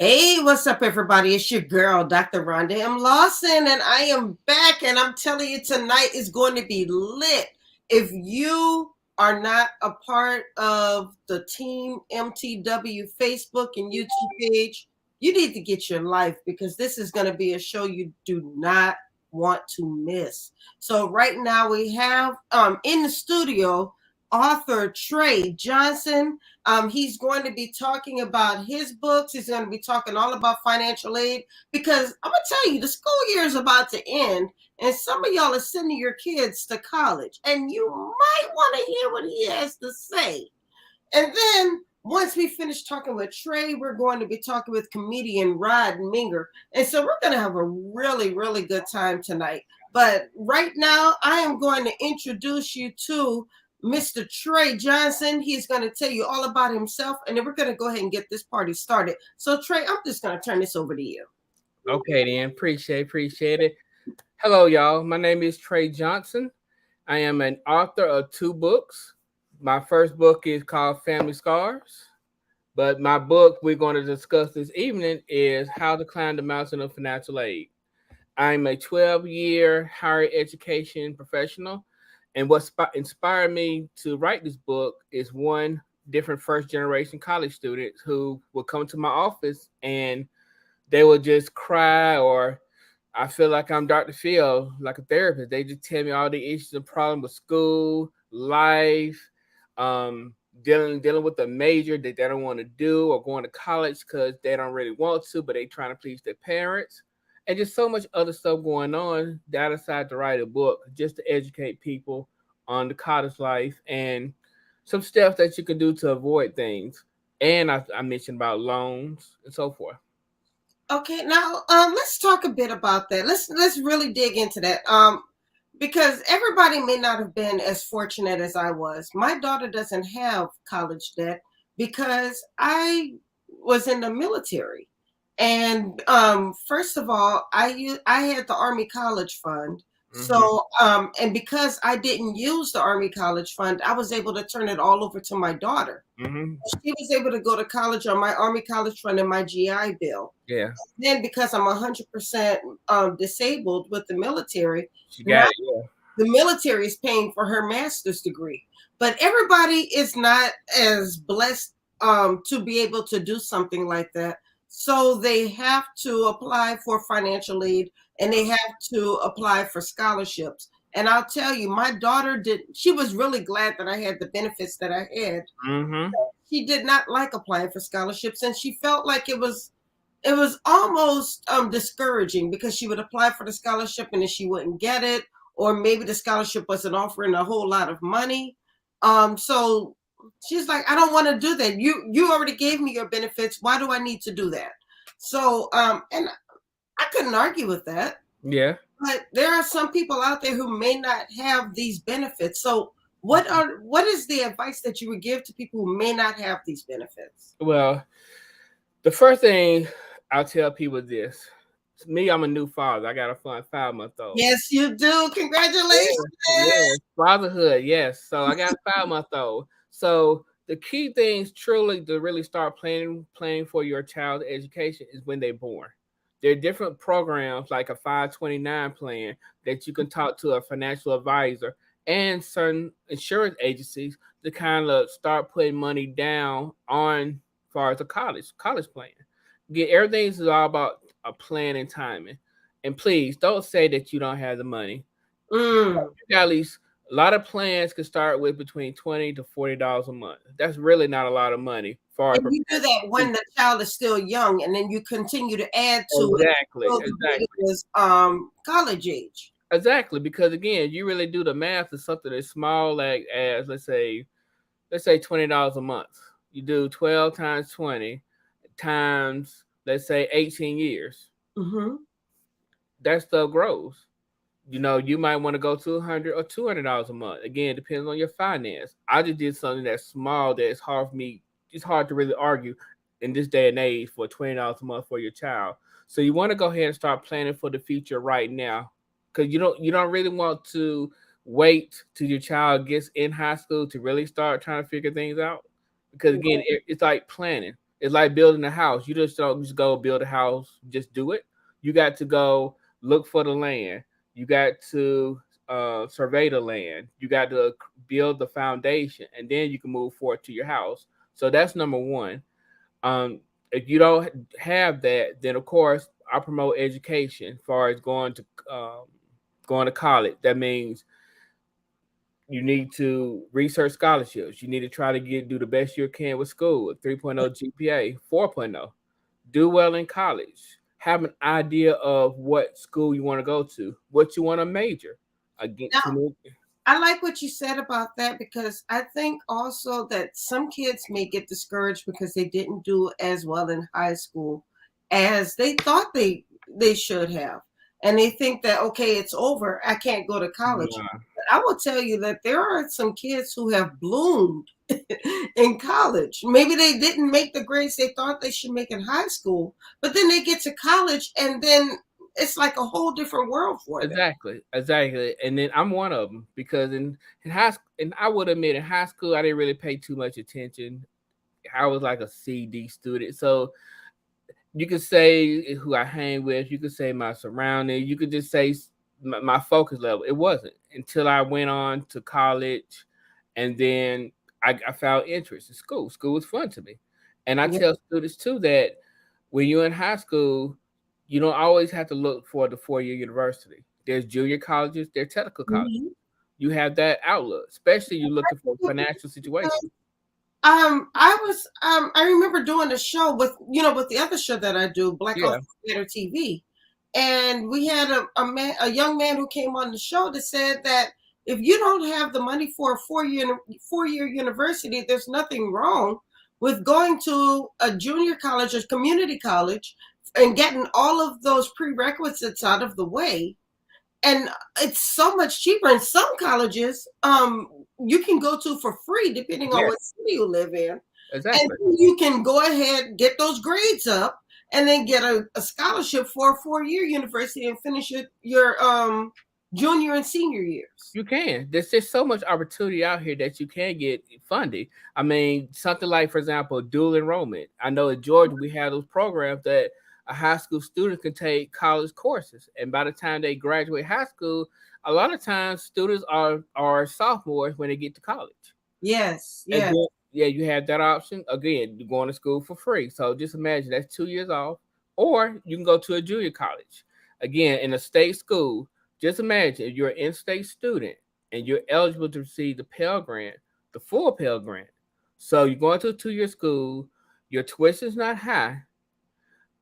Hey, what's up, everybody? It's your girl, Dr. Rhonda M. Lawson, and I am back. And I'm telling you, tonight is going to be lit. If you are not a part of the Team MTW Facebook and YouTube page, you need to get your life because this is going to be a show you do not want to miss. So, right now, we have in the studio author Trae Johnson. He's going to be talking about his books. He's going to be talking all about financial aid because I'm going to tell you, the school year is about to end, and some of y'all are sending your kids to college, and you might want to hear what he has to say. And then once we finish talking with Trae, we're going to be talking with comedian Rod Minger. And so we're going to have a really, really good time tonight. But right now, I am going to introduce you to Mr. Trae Johnson. He's going to tell you all about himself, and then we're going to go ahead and get this party started. So, Trae, I'm just going to turn this over to you. Okay, then. Appreciate it. Hello, y'all. My name is Trae Johnson. I am an author of 2 books. My first book is called Family Scars. But my book we're going to discuss this evening is How to Climb the Mountain of Financial Aid. I'm a 12-year higher education professional. And what inspired me to write this book is one, different first generation college students who will come to my office and they will just cry, or I feel like I'm Dr. Phil, like a therapist. They just tell me all the issues and problems with school, life, dealing with the major that they don't want to do, or going to college because they don't really want to, but they trying to please their parents, and just so much other stuff going on. That I decided to write a book just to educate people on the college life and some steps that you can do to avoid things. And I mentioned about loans and so forth. Okay, now let's talk a bit about that. Let's really dig into that. Because everybody may not have been as fortunate as I was. My daughter doesn't have college debt because I was in the military. And first of all, I had the Army College Fund. Mm-hmm. So and because I didn't use the Army College Fund, I was able to turn it all over to my daughter. Mm-hmm. She was able to go to college on my Army College Fund and my GI Bill. Yeah, Then because I'm 100% disabled with the military, she now got it. Yeah. the military is paying for her master's degree. But everybody is not as blessed to be able to do something like that. So they have to apply for financial aid and they have to apply for scholarships. And I'll tell you, my daughter she was really glad that I had the benefits that I had. Mm-hmm. She did not like applying for scholarships and she felt like it was almost discouraging because she would apply for the scholarship and then she wouldn't get it, or maybe the scholarship wasn't offering a whole lot of money. So she's like, I don't want to do that. You already gave me your benefits. Why do I need to do that? So and I couldn't argue with that. Yeah. But there are some people out there who may not have these benefits. So what is the advice that you would give to people who may not have these benefits? Well, the first thing I'll tell people is this. Me, I'm a new father. I got a fun 5-month old. Yes, you do. Yes, Congratulations. yes. Fatherhood, yes. So I got a 5-month old. So the key things truly to really start planning for your child's education is when they're born. There are different programs like a 529 plan that you can talk to a financial advisor and certain insurance agencies to kind of start putting money down on far as a college plan. Get everything is all about a plan and timing. And please don't say that you don't have the money. Mm. You got at least a lot of plans can start with between $20 to $40 a month. That's really not a lot of money for And you do that when the child is still young, and then you continue to add to it exactly, until the exactly, baby is college age. exactly. Because again, you really do the math to something as small like as let's say $20 a month. You do 12 times 20 times let's say 18 years. Mm-hmm. That stuff grows. You might want to go to 100 or $200 a month. Again, it depends on your finance. I just did something that's small that it's hard for me. It's hard to really argue in this day and age for $20 a month for your child. So you want to go ahead and start planning for the future right now, because you don't really want to wait till your child gets in high school to really start trying to figure things out. Because again, it's like planning. It's like building a house. You just don't just go build a house, just do it. You got to go look for the land. You got to survey the land. You got to build the foundation, and then you can move forward to your house. So that's number one. Um, if you don't have that, then of course I promote education. As far as going to college, that means you need to research scholarships. You need to try to do the best you can with school, a 3.0 GPA, 4.0. Do well in college. Have an idea of what school you want to go to, what you want to major. Again, Now, to me, I like what you said about that because I think also that some kids may get discouraged because they didn't do as well in high school as they thought they should have. And they think that okay, it's over. I can't go to college. nah, But I will tell you that there are some kids who have bloomed in college. Maybe they didn't make the grades they thought they should make in high school, but then they get to college and then it's like a whole different world for them. exactly. And then I'm one of them because in high school, and I would admit in high school I didn't really pay too much attention. I was like a CD student, so you could say who I hang with, you could say my surrounding, you could just say my focus level. It wasn't until I went on to college, and then I found interest in school. School was fun to me, and I Yeah. tell students too that when you're in high school, you don't always have to look for the 4 year university. There's junior colleges, there's technical colleges. Mhm. You have that outlook, especially you're looking for a financial situation. I remember doing a show with with the other show that I do, Black Off Yeah, Theater TV, and we had a young man who came on the show that said that if you don't have the money for a 4 year university, there's nothing wrong with going to a junior college or community college and getting all of those prerequisites out of the way, and it's so much cheaper in some colleges. You can go to for free depending on yes, what city you live in, and exactly. you can go ahead get those grades up and then get a scholarship for a 4 year university and finish your junior and senior years. You can. There's just so much opportunity out here that you can get funded. I mean, something like, for example, dual enrollment. I know in Georgia we have those programs that a high school student can take college courses, and by the time they graduate high school, a lot of times students are sophomores when they get to college. Yes, And yes. then, yeah, you have that option. Again, you're going to school for free. So just imagine that's 2 years off. Or you can go to a junior college. Again, in a state school, just imagine if you're an in-state student and you're eligible to receive the Pell Grant, the full Pell Grant. So you're going to a 2 year school, your tuition's not high,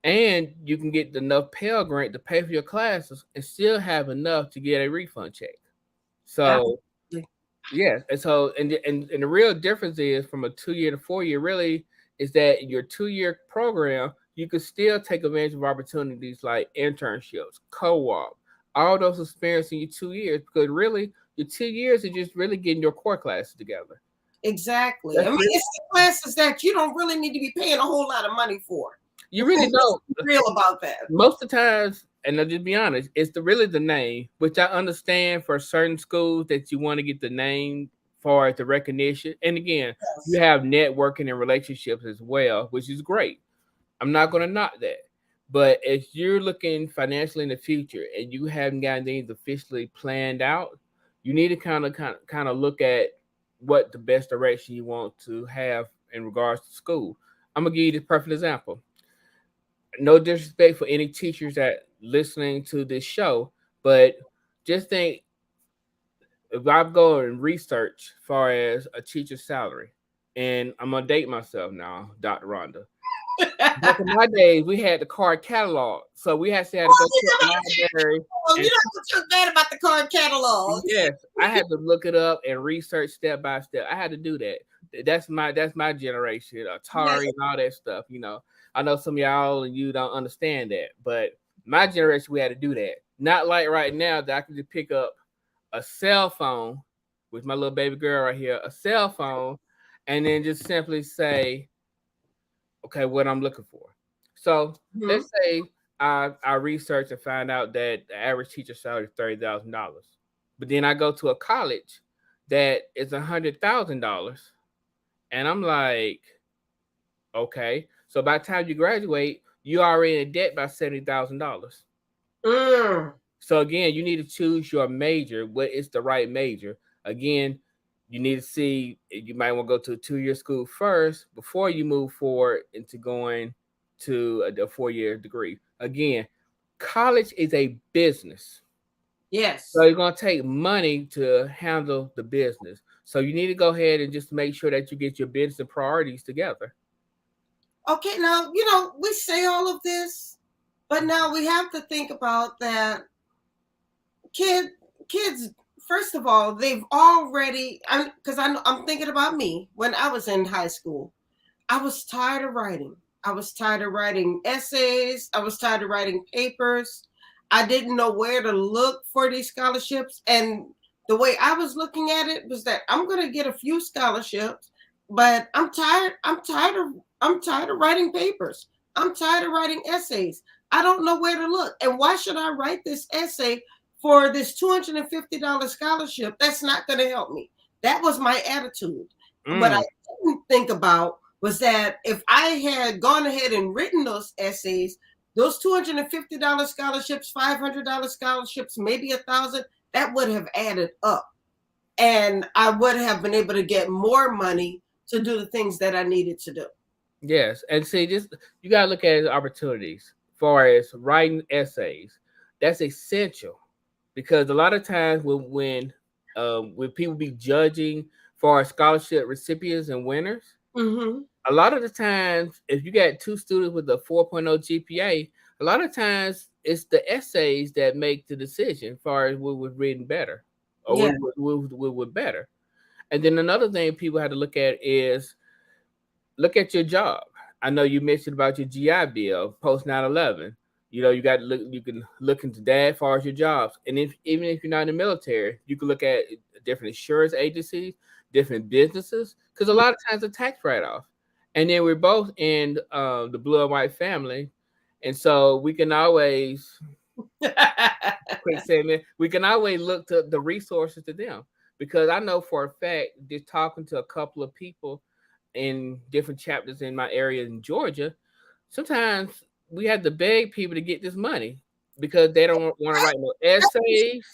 and you can get enough Pell Grant to pay for your classes and still have enough to get a refund check. So Absolutely. yeah, and so and the real difference is from a 2 year to 4 year really is that in your 2 year program you can still take advantage of opportunities like internships, co-op, all those experiences in your 2 years because really your 2 years is just really getting your core classes together. Exactly. I That's mean, it. it's the classes that you don't really need to be paying a whole lot of money for. You really Let's don't. be real about that. Most of the times, and I'll just be honest, it's really the name, which I understand for certain schools that you want to get the name for the recognition. And again, you Yes. have networking and relationships as well, which is great. I'm not going to knock that. But if you're looking financially in the future and you haven't gotten things officially planned out, you need to kind of look at what the best direction you want to have in regards to school. I'm gonna give you this perfect example. No disrespect for any teachers that listening to this show, but just think if I go and research as far as a teacher's salary, and I'm gonna date myself now, Dr. Rhonda. Back in my days, we had the card catalog, so we actually had to go to a library Well, and you know what's so bad about the card catalogs? yes, I had to look it up and research step by step. I had to do that. That's my generation, Yes, Atari and all that stuff. I know some of y'all and you don't understand that, but my generation we had to do that. Not like right now that I can just pick up a cell phone with my little baby girl right here, a cell phone, and then just simply say, okay, what I'm looking for. So mhm, let's say I research and find out that the average teacher salary is $30,000, but then I go to a college that is $100,000, and I'm like, Okay, so by the time you graduate, you already in debt by $70,000. Mm. So again, you need to choose your major. What is the right major? Again, you need to see. You might want to go to a 2-year school first before you move forward into going to a 4-year degree. Again, college is a business. So Yes. you're gonna take money to handle the business. So you need to go ahead and just make sure that you get your business and priorities together. Okay, now, we say all of this, but now we have to think about that kid kids, first of all, they've already, because I'm thinking about me when I was in high school. I was tired of writing. I was tired of writing essays. I was tired of writing papers. I didn't know where to look for these scholarships. And the way I was looking at it was that I'm going to get a few scholarships, but I'm tired. I'm tired of writing papers. I'm tired of writing essays. I don't know where to look. And why should I write this essay for this $250 scholarship? That's not going to help me. That was my attitude. But I Mm, didn't think about was that if I had gone ahead and written those essays, those $250 scholarships, $500 scholarships, maybe 1,000, that would have added up. And I would have been able to get more money to do the things that I needed to do. yes, and see, this you gotta look at opportunities. As far as writing essays, that's essential because a lot of times when people be judging for scholarship recipients and winners, Mm-hmm. a lot of the times if you got two students with a 4.0 GPA, a lot of times it's the essays that make the decision as far as what was written better or Yeah. what better. And then another thing people have to look at is look at your job. I know you mentioned about your GI Bill post 9/11. You know, you got to look. You can look into that as far as your jobs, and if even if you're not in the military, you can look at different insurance agencies, different businesses, because a lot of times a tax write off. And then we're both in the blue and white family, and so we can always quick segment. We can always look to the resources to them because I know for a fact, just talking to a couple of people in different chapters in my area in Georgia, sometimes we have to beg people to get this money because they don't want to write no essays.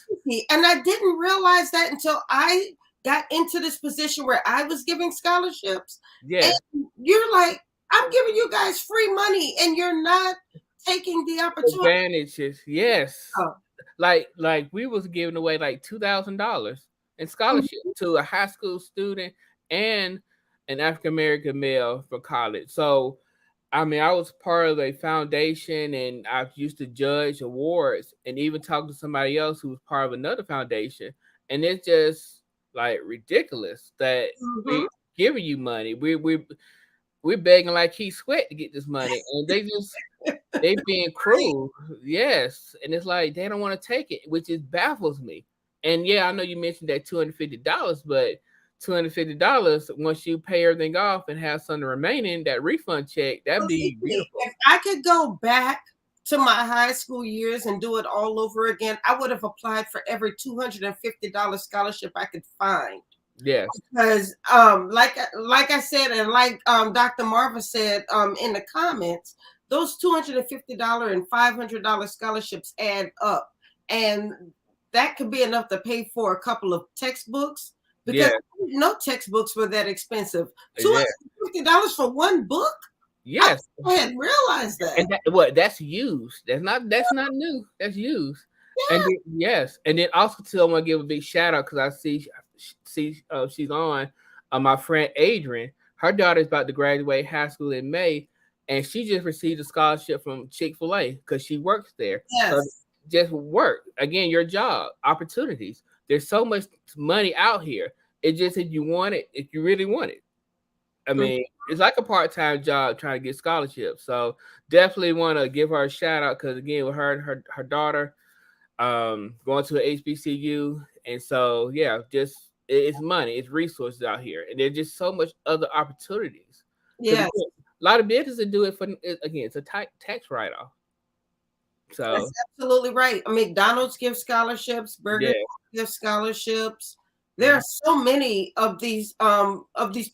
And I didn't realize that until I got into this position where I was giving scholarships. And Yes, you're like, I'm giving you guys free money and you're not taking the opportunity. advantages. Yes, Oh, like we was giving away like $2,000 in scholarship to a high school student and an African American male for college. So I mean, I was part of a foundation and I used to judge awards and even talk to somebody else who was part of another foundation. And it's just like ridiculous that mhm. we giving you money. We're begging like Keith Sweat to get this money. And they being Right. cruel. Yes. And it's like they don't want to take it, which is baffles me. And yeah, I know you mentioned that $250, but $250 once you pay everything off and have something remaining, that refund check, that'd Believe be me, beautiful. if I could go back to my high school years and do it all over again, I would have applied for every $250 scholarship I could find. Yes. Because like I said, and like Dr. Marva said in the comments, those $250 and $500 scholarships add up, and that could be enough to pay for a couple of textbooks because Yeah. no textbooks were that expensive. Yeah. $250 for one book? I Yes. hadn't realized that. And that's used. That's not new. That's used. And Yeah. then, yes, and then also too, I want to give a big shout out because I see she's on. My friend Adrian, her daughter's about to graduate high school in May, and she just received a scholarship from Chick-fil-A because she works there. So Yes. just work again, your job opportunities. There's so much money out here. It just if you want it, if you really want it. I Mm. mean, it's like a part-time job trying to get scholarships. So definitely want to give her a shout out because again, with her and her daughter going to an HBCU, and so yeah, just it's money, it's resources out here, and there's just so much other opportunities. Because Yes. a lot of businesses do it for again, it's a tax write-off. That's So absolutely right. McDonald's gives scholarships, Burger yeah, King gives scholarships. There are so many of these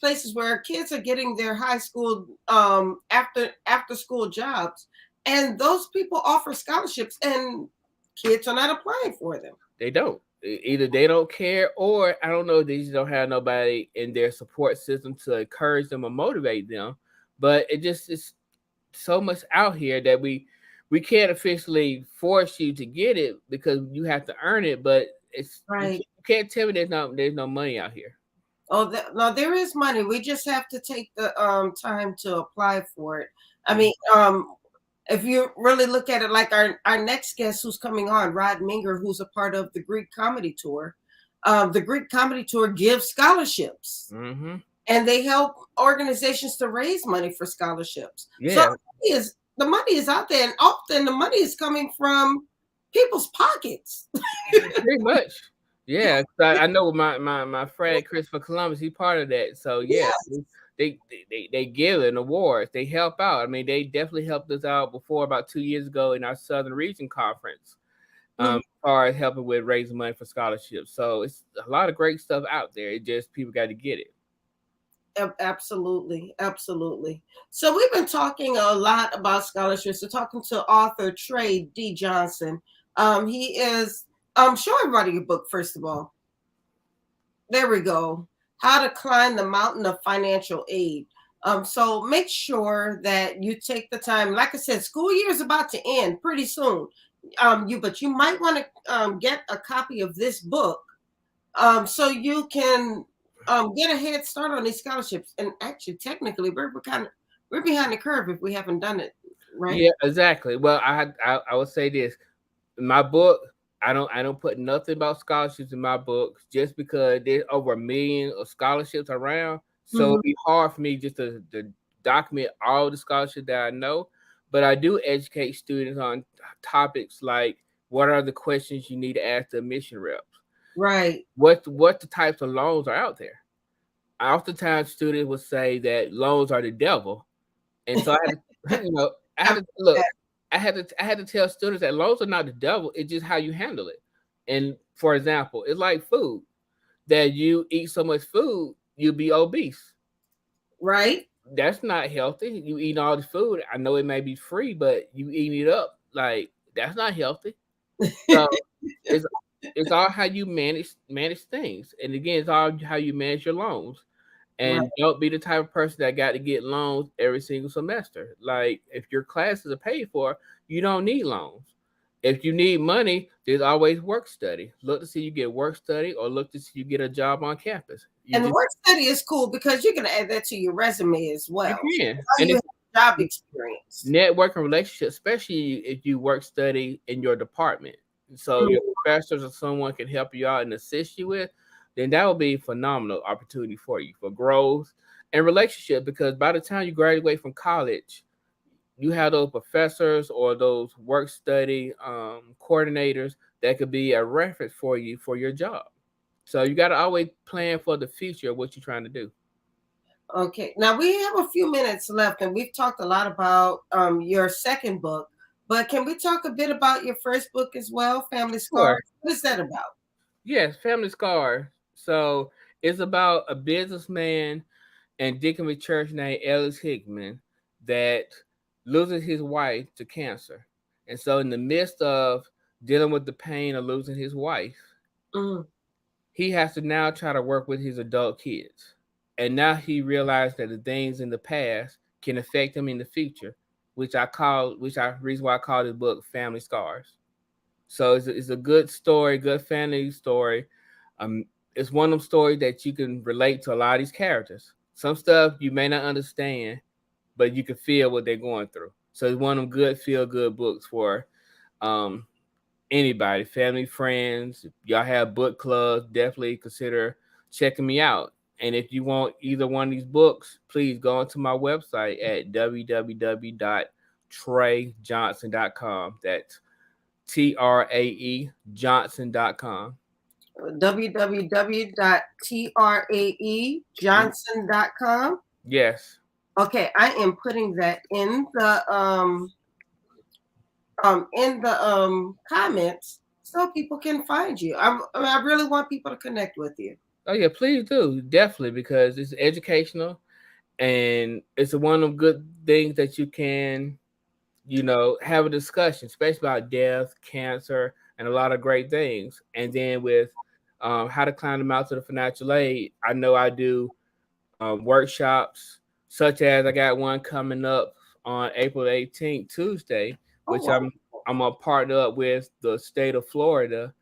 places where kids are getting their high school after school jobs, and those people offer scholarships, and kids are not applying for them. They don't. Either they don't care, or I don't know, they just don't have nobody in their support system to encourage them or motivate them. But it just is so much out here that we can't officially force you to get it because you have to earn it. But Right. you can't tell me there's no money out here. Oh, no, there is money. We just have to take the time to apply for it. I Mhm. mean, if you really look at it, like our next guest who's coming on, Rod Minger, who's a part of the Greek Comedy Tour. The Greek Comedy Tour gives scholarships, Mhm. and they help organizations to raise money for scholarships. So Yeah, the money is out there, and often the money is coming from people's pockets. pretty much. Yeah, 'cause I know my friend Christopher Columbus, he part of that. So yeah, Yes. they give an awards. They help out. I mean, they definitely helped us out before about 2 years ago in our Southern Region Conference. Mhm. As far as helping with raising money for scholarships. So it's a lot of great stuff out there. It just people got to get it. Absolutely, absolutely. So we've been talking a lot about scholarships. We're talking to author Trae D. Johnson. He is. Show everybody your book first of all. There we go. How to climb the mountain of financial aid. So make sure that you take the time. Like I said, school year is about to end pretty soon. But you might want to get a copy of this book so you can get a head start on these scholarships. And actually, technically, we're behind the curve if we haven't done it right. Yeah, exactly. Well, I would say this. In my book, I don't put nothing about scholarships in my book just because there's over 1 million of scholarships around. So Mhm. it'd be hard for me just to document all the scholarships that I know. But I do educate students on topics like what are the questions you need to ask the admission reps? Right. What the types of loans are out there? Oftentimes students will say that loans are the devil. And so I had to, I had I've to look, I had to tell students that loans are not the devil, it's just how you handle it. And for example, it's like food. That you eat so much food, you'll be obese. Right. That's not healthy. You eat all the food. I know it may be free, but you eating it up, like that's not healthy. So it's it's all how you manage things. And again, it's all how you manage your loans. Right. And don't be the type of person that got to get loans every single semester. Like if your classes are paid for, you don't need loans. If you need money, there's always work study. Look to see you get work study or look to see you get a job on campus. You And just work study is cool because you can add that to your resume as you well. So can. now And you it's have job experience. networking relationships, especially if you work study in your department. So Mm. your professors or someone can help you out and assist you with, then that would be a phenomenal opportunity for you for growth and relationship because by the time you graduate from college, you have those professors or those work study coordinators that could be a reference for you for your job. So you got to always plan for the future of what you're trying to do. Okay. Now we have a few minutes left, and we've talked a lot about your second book. But can we talk a bit about your first book as well, Family Scars? Sure. What is that about? Yes, Family Scar. So it's about a businessman and deacon church named Ellis Hickman that loses his wife to cancer. And so in the midst of dealing with the pain of losing his wife, Mm. he has to now try to work with his adult kids. And now he realized that the things in the past can affect him in the future, which I reason why I call this book Family Scars. So it's a good story, good family story. Um, it's one of them stories that you can relate to a lot of these characters. Some stuff you may not understand, but you can feel what they're going through. So it's one of them good feel good books for um, anybody, family, friends. If y'all have book clubs, definitely consider checking me out. And if you want either one of these books, please go onto my website at www.traejohnson.com. That's Trae Johnson.com. www.traejohnson.com. Yes. Okay, I am putting that in the comments so people can find you. I really want people to connect with you. Oh yeah, please do definitely because it's educational and it's one of them good things that you can have a discussion, especially about death, cancer, and a lot of great things. And then with how to climb the mountain of financial aid, I know I do workshops, such as I got one coming up on April 18th, Tuesday, Oh, which I'm a partner up with the state of Florida,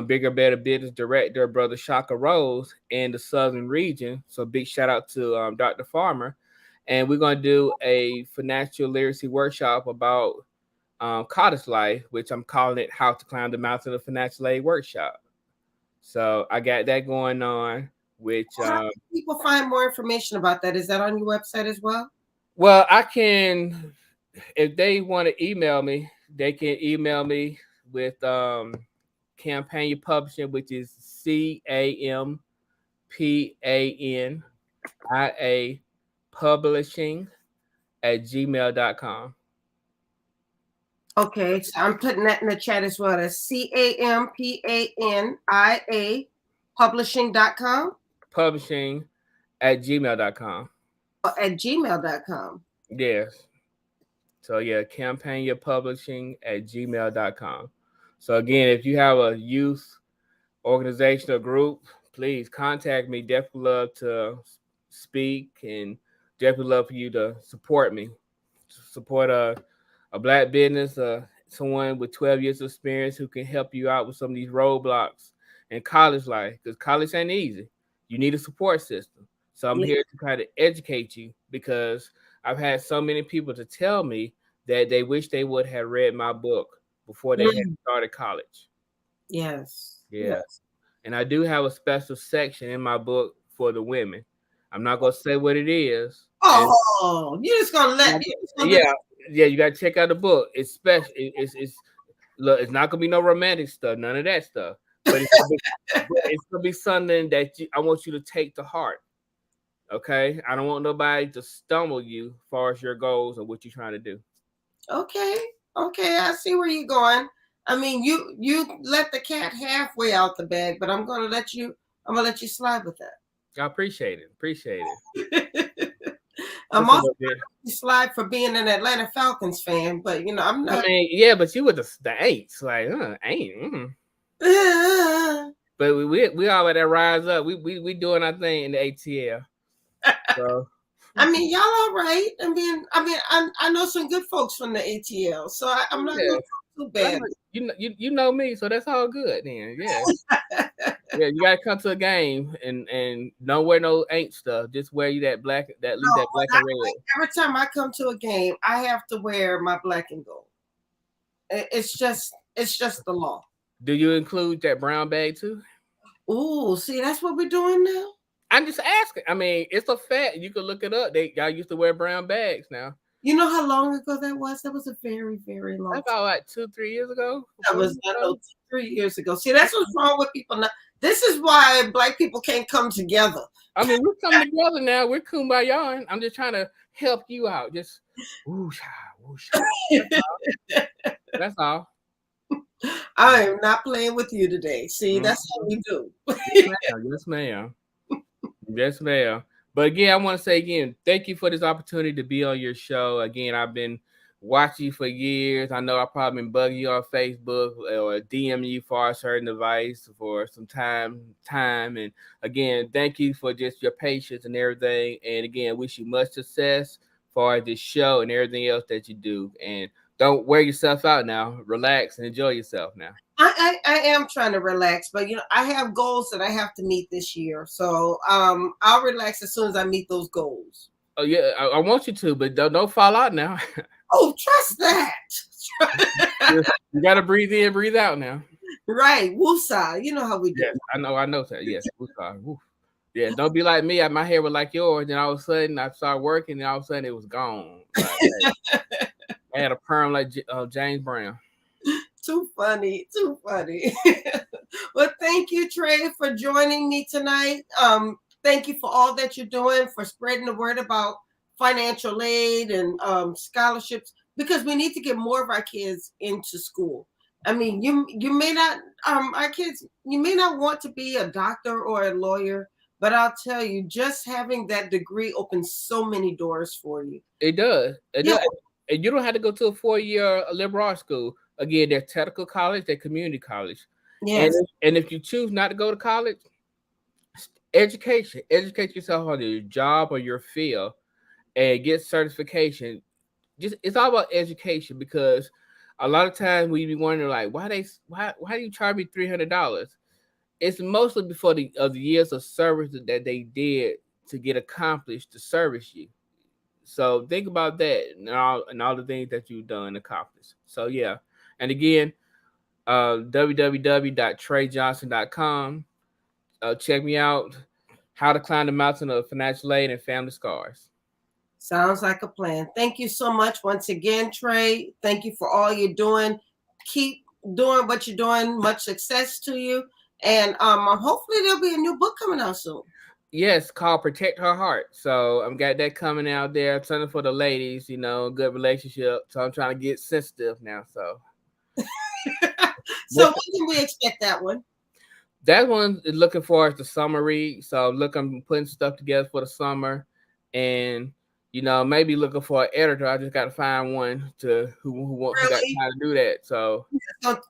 Bigger Better Business Director, Brother Shaka Rose, in the Southern region. So big shout out to Dr. Farmer. And we're going to do a financial literacy workshop about college life, which I'm calling it How to Climb the Mountain of Financial Aid Workshop. So I got that going on, which, how can people find more information about that? Is that on your website as well? well, I can, if they want to email me, they can email me with Campaign Publishing, which is CAMPANIA publishing at gmail.com. Okay, so I'm putting that in the chat as well. That's CAMPANIA publishing.com Publishing at gmail.com. at gmail.com. Yes. So yeah, Campaign Publishing at gmail.com. So again, if you have a youth organization or group, please contact me. Definitely love to speak and definitely love for you to support me. Support a black business, someone with 12 years of experience who can help you out with some of these roadblocks in college life because college ain't easy. You need a support system. So I'm Yeah. here to try to educate you because I've had so many people to tell me that they wish they would have read my book before they had Mm, started college. yes. Yeah. Yes. And I do have a special section in my book for the women. I'm not gonna say what it is. And Oh, you're just gonna let you just gonna let yeah, yeah, you gotta check out the book. It's special. It's look. It's not gonna be no romantic stuff. None of that stuff. But it's gonna be something that I want you to take to heart. Okay, I don't want nobody to stumble you as far as your goals or what you're trying to do. okay. Okay, I see where you're going. I mean, you let the cat halfway out the bag, but I'm gonna let you slide with I appreciate it. Appreciate it. that. I'm Just a also little bit. slide for being an Atlanta Falcons fan, but I'm I not. mean, yeah, but you with the ain'ts, like, ain't. But we all let that rise up. We doing our thing in the ATL. So I mean, y'all all right. I know some good folks from the ATL, so I'm not yeah, gonna talk too bad. you know me, so that's all good then. Yeah. Yeah, you gotta come to a game and don't wear no ain't stuff. Just wear you that black that at least No, that black and red. every time I come to a game, I have to wear my black and gold. It's just the law. Do you include that brown bag too? Ooh, see, that's what we're doing now. I'm just asking. I mean, it's a fact. You can look it up. Y'all used to wear brown bags now. You know how long ago that was? That was a very, very long That's time. about like 2-3 years ago. That 4 was years I know ago. 3 years ago. See, that's what's wrong with people now. This is why black people can't come together. I mean, we're coming together now. We're kumbaya. I'm just trying to help you out. Just whoosh, whoosh. That's all. I am not playing with you today. See, Mhm. that's what we do. Yes, ma'am. Yes, ma'am. Yes, ma'am. But again, I want to say again, thank you for this opportunity to be on your show. Again, I've been watching you for years. I know I've probably been bugging you on Facebook or DM you for a certain device for some time. And again, thank you for just your patience and everything. And again, wish you much success for this show and everything else that you do. And don't wear yourself out now. Relax and enjoy yourself now. I am trying to relax, but I have goals that I have to meet this year. So I'll relax as soon as I meet those goals. Oh yeah, I want you to, but don't fall out now. Oh, trust that. You gotta breathe in, breathe out now. Right. Woosah. You know how we do. Yes, I know that. Yes, yeah. Don't be like me. My hair was like yours, and all of a sudden I started working, and all of a sudden it was gone. Like, I had a perm like James Brown. Too funny. Too funny. Well, thank you, Trae, for joining me tonight. Thank you for all that you're doing for spreading the word about financial aid and scholarships because we need to get more of our kids into school. I mean, you may not our kids, you may not want to be a doctor or a lawyer, but I'll tell you, just having that degree opens so many doors for you. It does. It Yeah. does. And you don't have to go to a 4 year liberal arts school. Again, they're technical college, they're community college. And Yes. and if you choose not to go to college, educate yourself on your job or your field and get certification. Just it's all about education because a lot of times we be wondering like why do you charge me $300? It's mostly before the years of service that they did to get accomplished to service you. So think about that and all the things that you've done and accomplished. So yeah, and again, www.traejohnson.com. Check me out. How to climb the mountain of financial aid and family scars. Sounds like a plan. Thank you so much once again, Trae. Thank you for all you're doing. Keep doing what you're doing. Much success to you. And hopefully there'll be a new book coming out soon. Yes, called Protect Her Heart. So I'm got that coming out there. Something for the ladies, good relationship. So I'm trying to get sensitive now. So So when can we expect that one? that one is looking for is the summer read. So look, I'm putting stuff together for the summer, and maybe looking for an editor. I just got to find one to who got Really? time to do that. So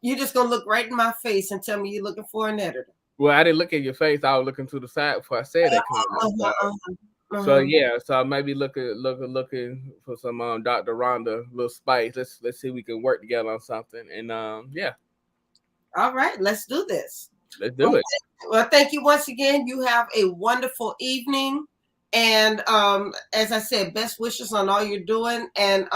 You're just gonna look right in my face and tell me you're looking for an editor. well, I didn't look at your face. I was looking to the side before I said that comment. Uh-huh, So uh-huh. yeah, so I maybe looking for some Dr. Rhonda little spice. Let's see if we can work together on something. And yeah, All right, let's do this. let's Well, do it. thank you once again. You have a wonderful evening. And as I said, best wishes on all you're doing. And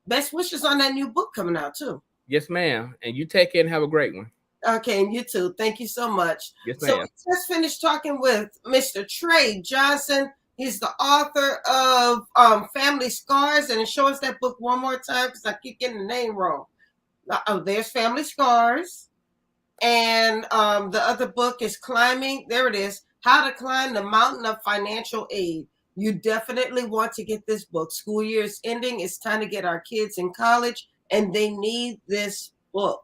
best wishes on that new book coming out, too. Yes, ma'am. And you take care and have a great one. Okay, and you too. Thank you so much. Yes, So ma'am. we just finished talking with Mr. Trae Johnson. He's the author of Family Scars. And show us that book one more time because I keep getting the name wrong. Oh, there's Family Scars. And the other book is Climbing. There it is. How to Climb the Mountain of Financial Aid. You definitely want to get this book. School year is ending. It's time to get our kids in college, and they need this book.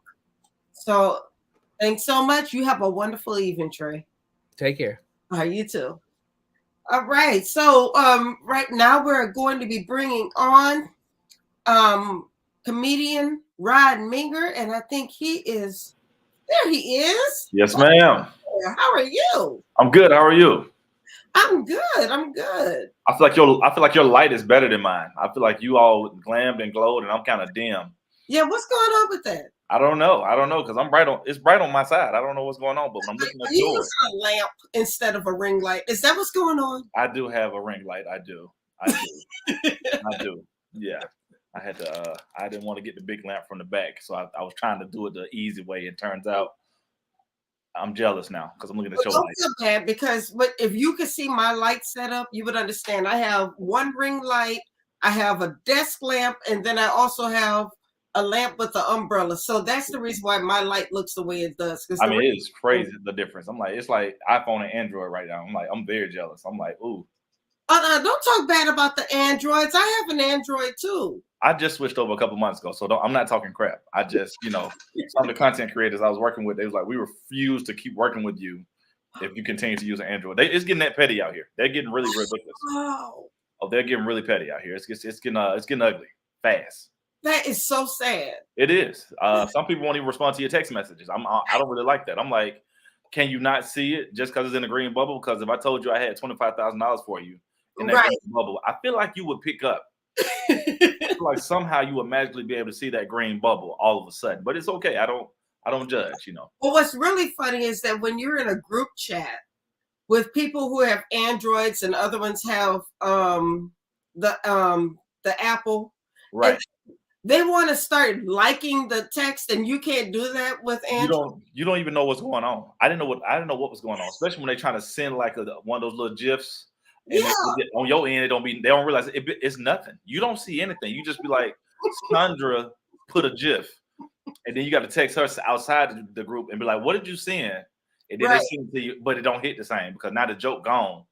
So thanks so much. You have a wonderful evening, Trae. Take care. All right, you too. All right. So right now we're going to be bringing on comedian Rod Minger, and I think he is there. He is. Yes, ma'am. How are you? I'm good. How are you? I'm good. I'm good. I feel like your light is better than mine. I feel like you all glammed and glowed, and I'm kind of dim. Yeah, what's going on with that? I don't know because it's bright on my side. I don't know what's going on, but when I'm looking at You yours, using a lamp instead of a ring light. Is that what's going on? I do have a ring light. I do. I do. Yeah. I didn't want to get the big lamp from the back, so I was trying to do it the easy way. It turns out I'm jealous now because I'm looking at your Don't light. feel bad because if you could see my light setup, you would understand. I have one ring light, I have a desk lamp, and then I also have a lamp with an umbrella. So that's the reason why my light looks the way it does. I mean, it's crazy the difference. It's like iPhone and Android right now. I'm very jealous. I'm like, ooh. Don't talk bad about the Androids. I have an Android too. I just switched over a couple months ago, so I'm not talking crap. I just, some of the content creators I was working with, they was like, we refuse to keep working with you if you continue to use an Android. It's getting that petty out here. They're getting really ridiculous. Wow. Oh, they're getting really petty out here. It's getting ugly fast. That is so sad. It is. Some people won't even respond to your text messages. I don't really like that. I'm like, can you not see it just because it's in a green bubble? Because if I told you I had $25,000 for you in that green bubble, I feel like you would pick up. Like somehow you would magically be able to see that green bubble all of a sudden. But it's okay. I don't judge. Well, what's really funny is that when you're in a group chat with people who have Androids and other ones have the Apple, right? They want to start liking the text, and you can't do that with Android. You don't even know what's going on. I didn't know what was going on, especially when they're trying to send like one of those little gifs. And on your end, they don't realize it's nothing. You don't see anything. You just be like, Sandra put a GIF, and then you got to text her outside the group and be like, "What did you send?" And then they send it to you, but it don't hit the same because now the joke gone.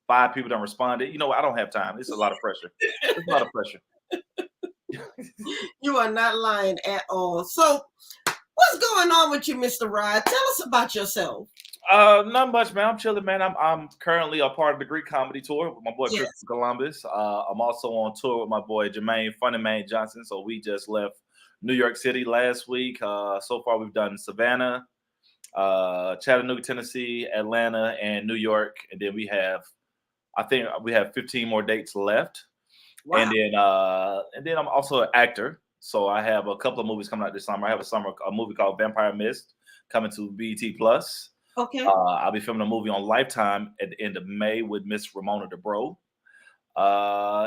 5 people don't respond. I don't have time. It's a lot of pressure. It's a lot of pressure. You are not lying at all. So What's going on with you, Mr. Rod? Tell us about yourself. Not much, man. I'm chilling, man. I'm currently a part of the Greek comedy tour with my boy Yes. Christopher Columbus. I'm also on tour with my boy Jermaine Funny Man Johnson. So we just left New York City last week. So far we've done Savannah, Chattanooga, Tennessee, Atlanta, and New York. And then I think we have 15 more dates left. Wow. And then I'm also an actor. So I have a couple of movies coming out this summer. I have a movie called Vampire Mist coming to BET Plus. Okay. I'll be filming a movie on Lifetime at the end of May with Miss Ramona DeBro.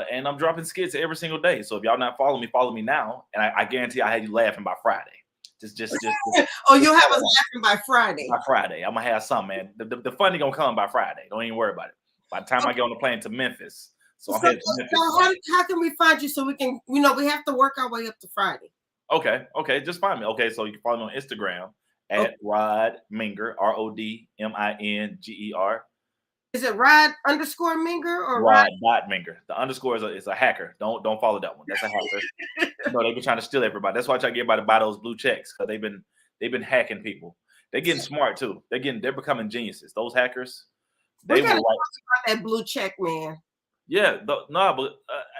And I'm dropping skits every single day. So if y'all not following me, follow me now. And I guarantee I had you laughing by Friday. Just Oh, you'll have us laughing by Friday. By Friday. I'm gonna have something, man. The funny gonna come by Friday. Don't even worry about it. By the time I get on the plane to Memphis. So I'm headed to Memphis. How can we find you so we can, we have to work our way up to Friday. Okay, just find me. Okay, so you can follow me on Instagram at Rod Minger, RODMINGER. Is it Rod_Minger or Rod.Minger? The underscore is a hacker. Don't follow that one. That's a hacker. They've been trying to steal everybody. That's why I try to get everybody to buy those blue checks, because they've been hacking people. They're getting smart too. They're becoming geniuses. Those hackers. They will talk about that blue check, man. Yeah, but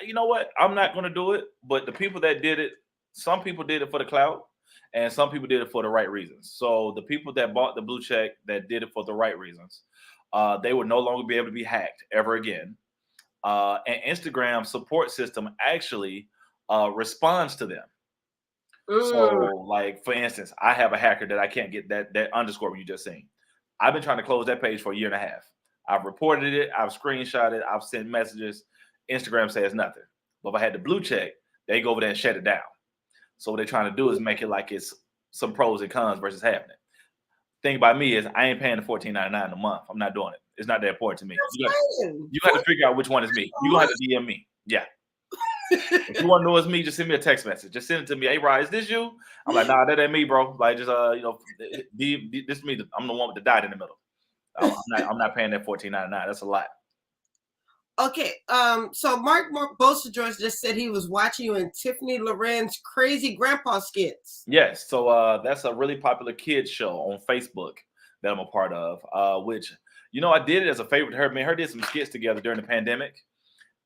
you know what? I'm not going to do it. But the people that did it, some people did it for the clout, and some people did it for the right reasons. So the people that bought the blue check that did it for the right reasons, they would no longer be able to be hacked ever again. And Instagram support system actually responds to them. So, like, for instance, I have a hacker that I can't get that underscore you just seen. I've been trying to close that page for a year and a half. I've reported it. I've screenshot it. I've sent messages. Instagram says nothing. But if I had the blue check, they go over there and shut it down. So what they're trying to do is make it like it's some pros and cons versus having it. Thing about me is I ain't paying the $14.99 a month. I'm not doing it. It's not that important to me. You got to figure out which one is me. You're going to have to DM me. Yeah. If you want to know it's me, just send me a text message. Just send it to me. Hey, Rod, is this you? I'm like, nah, that ain't me, bro. Like, just this is me. I'm the one with the dot in the middle. I'm not paying that $14.99. That's a lot. Okay. So Mark Bosa George just said he was watching you in Tiffany Loren's Crazy Grandpa skits. Yes. So that's a really popular kids show on Facebook that I'm a part of. Which I did it as a favor to her. Me and her did some skits together during the pandemic.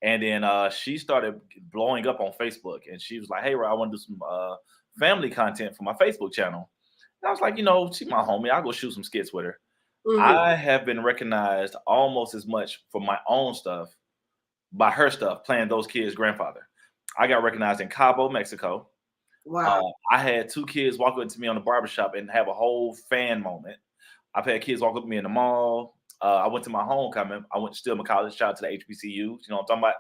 And then she started blowing up on Facebook, and she was like, "Hey, Rod, I want to do some family content for my Facebook channel." And I was like, she's my homie. I'll go shoot some skits with her. Mm-hmm. I have been recognized almost as much for my own stuff by her stuff, playing those kids' grandfather. I got recognized in Cabo, Mexico. Wow. I had 2 kids walk up to me on the barbershop and have a whole fan moment. I've had kids walk up to me in the mall. I went to my homecoming. I went to Stillman College. Shout out to the HBCUs. You know what I'm talking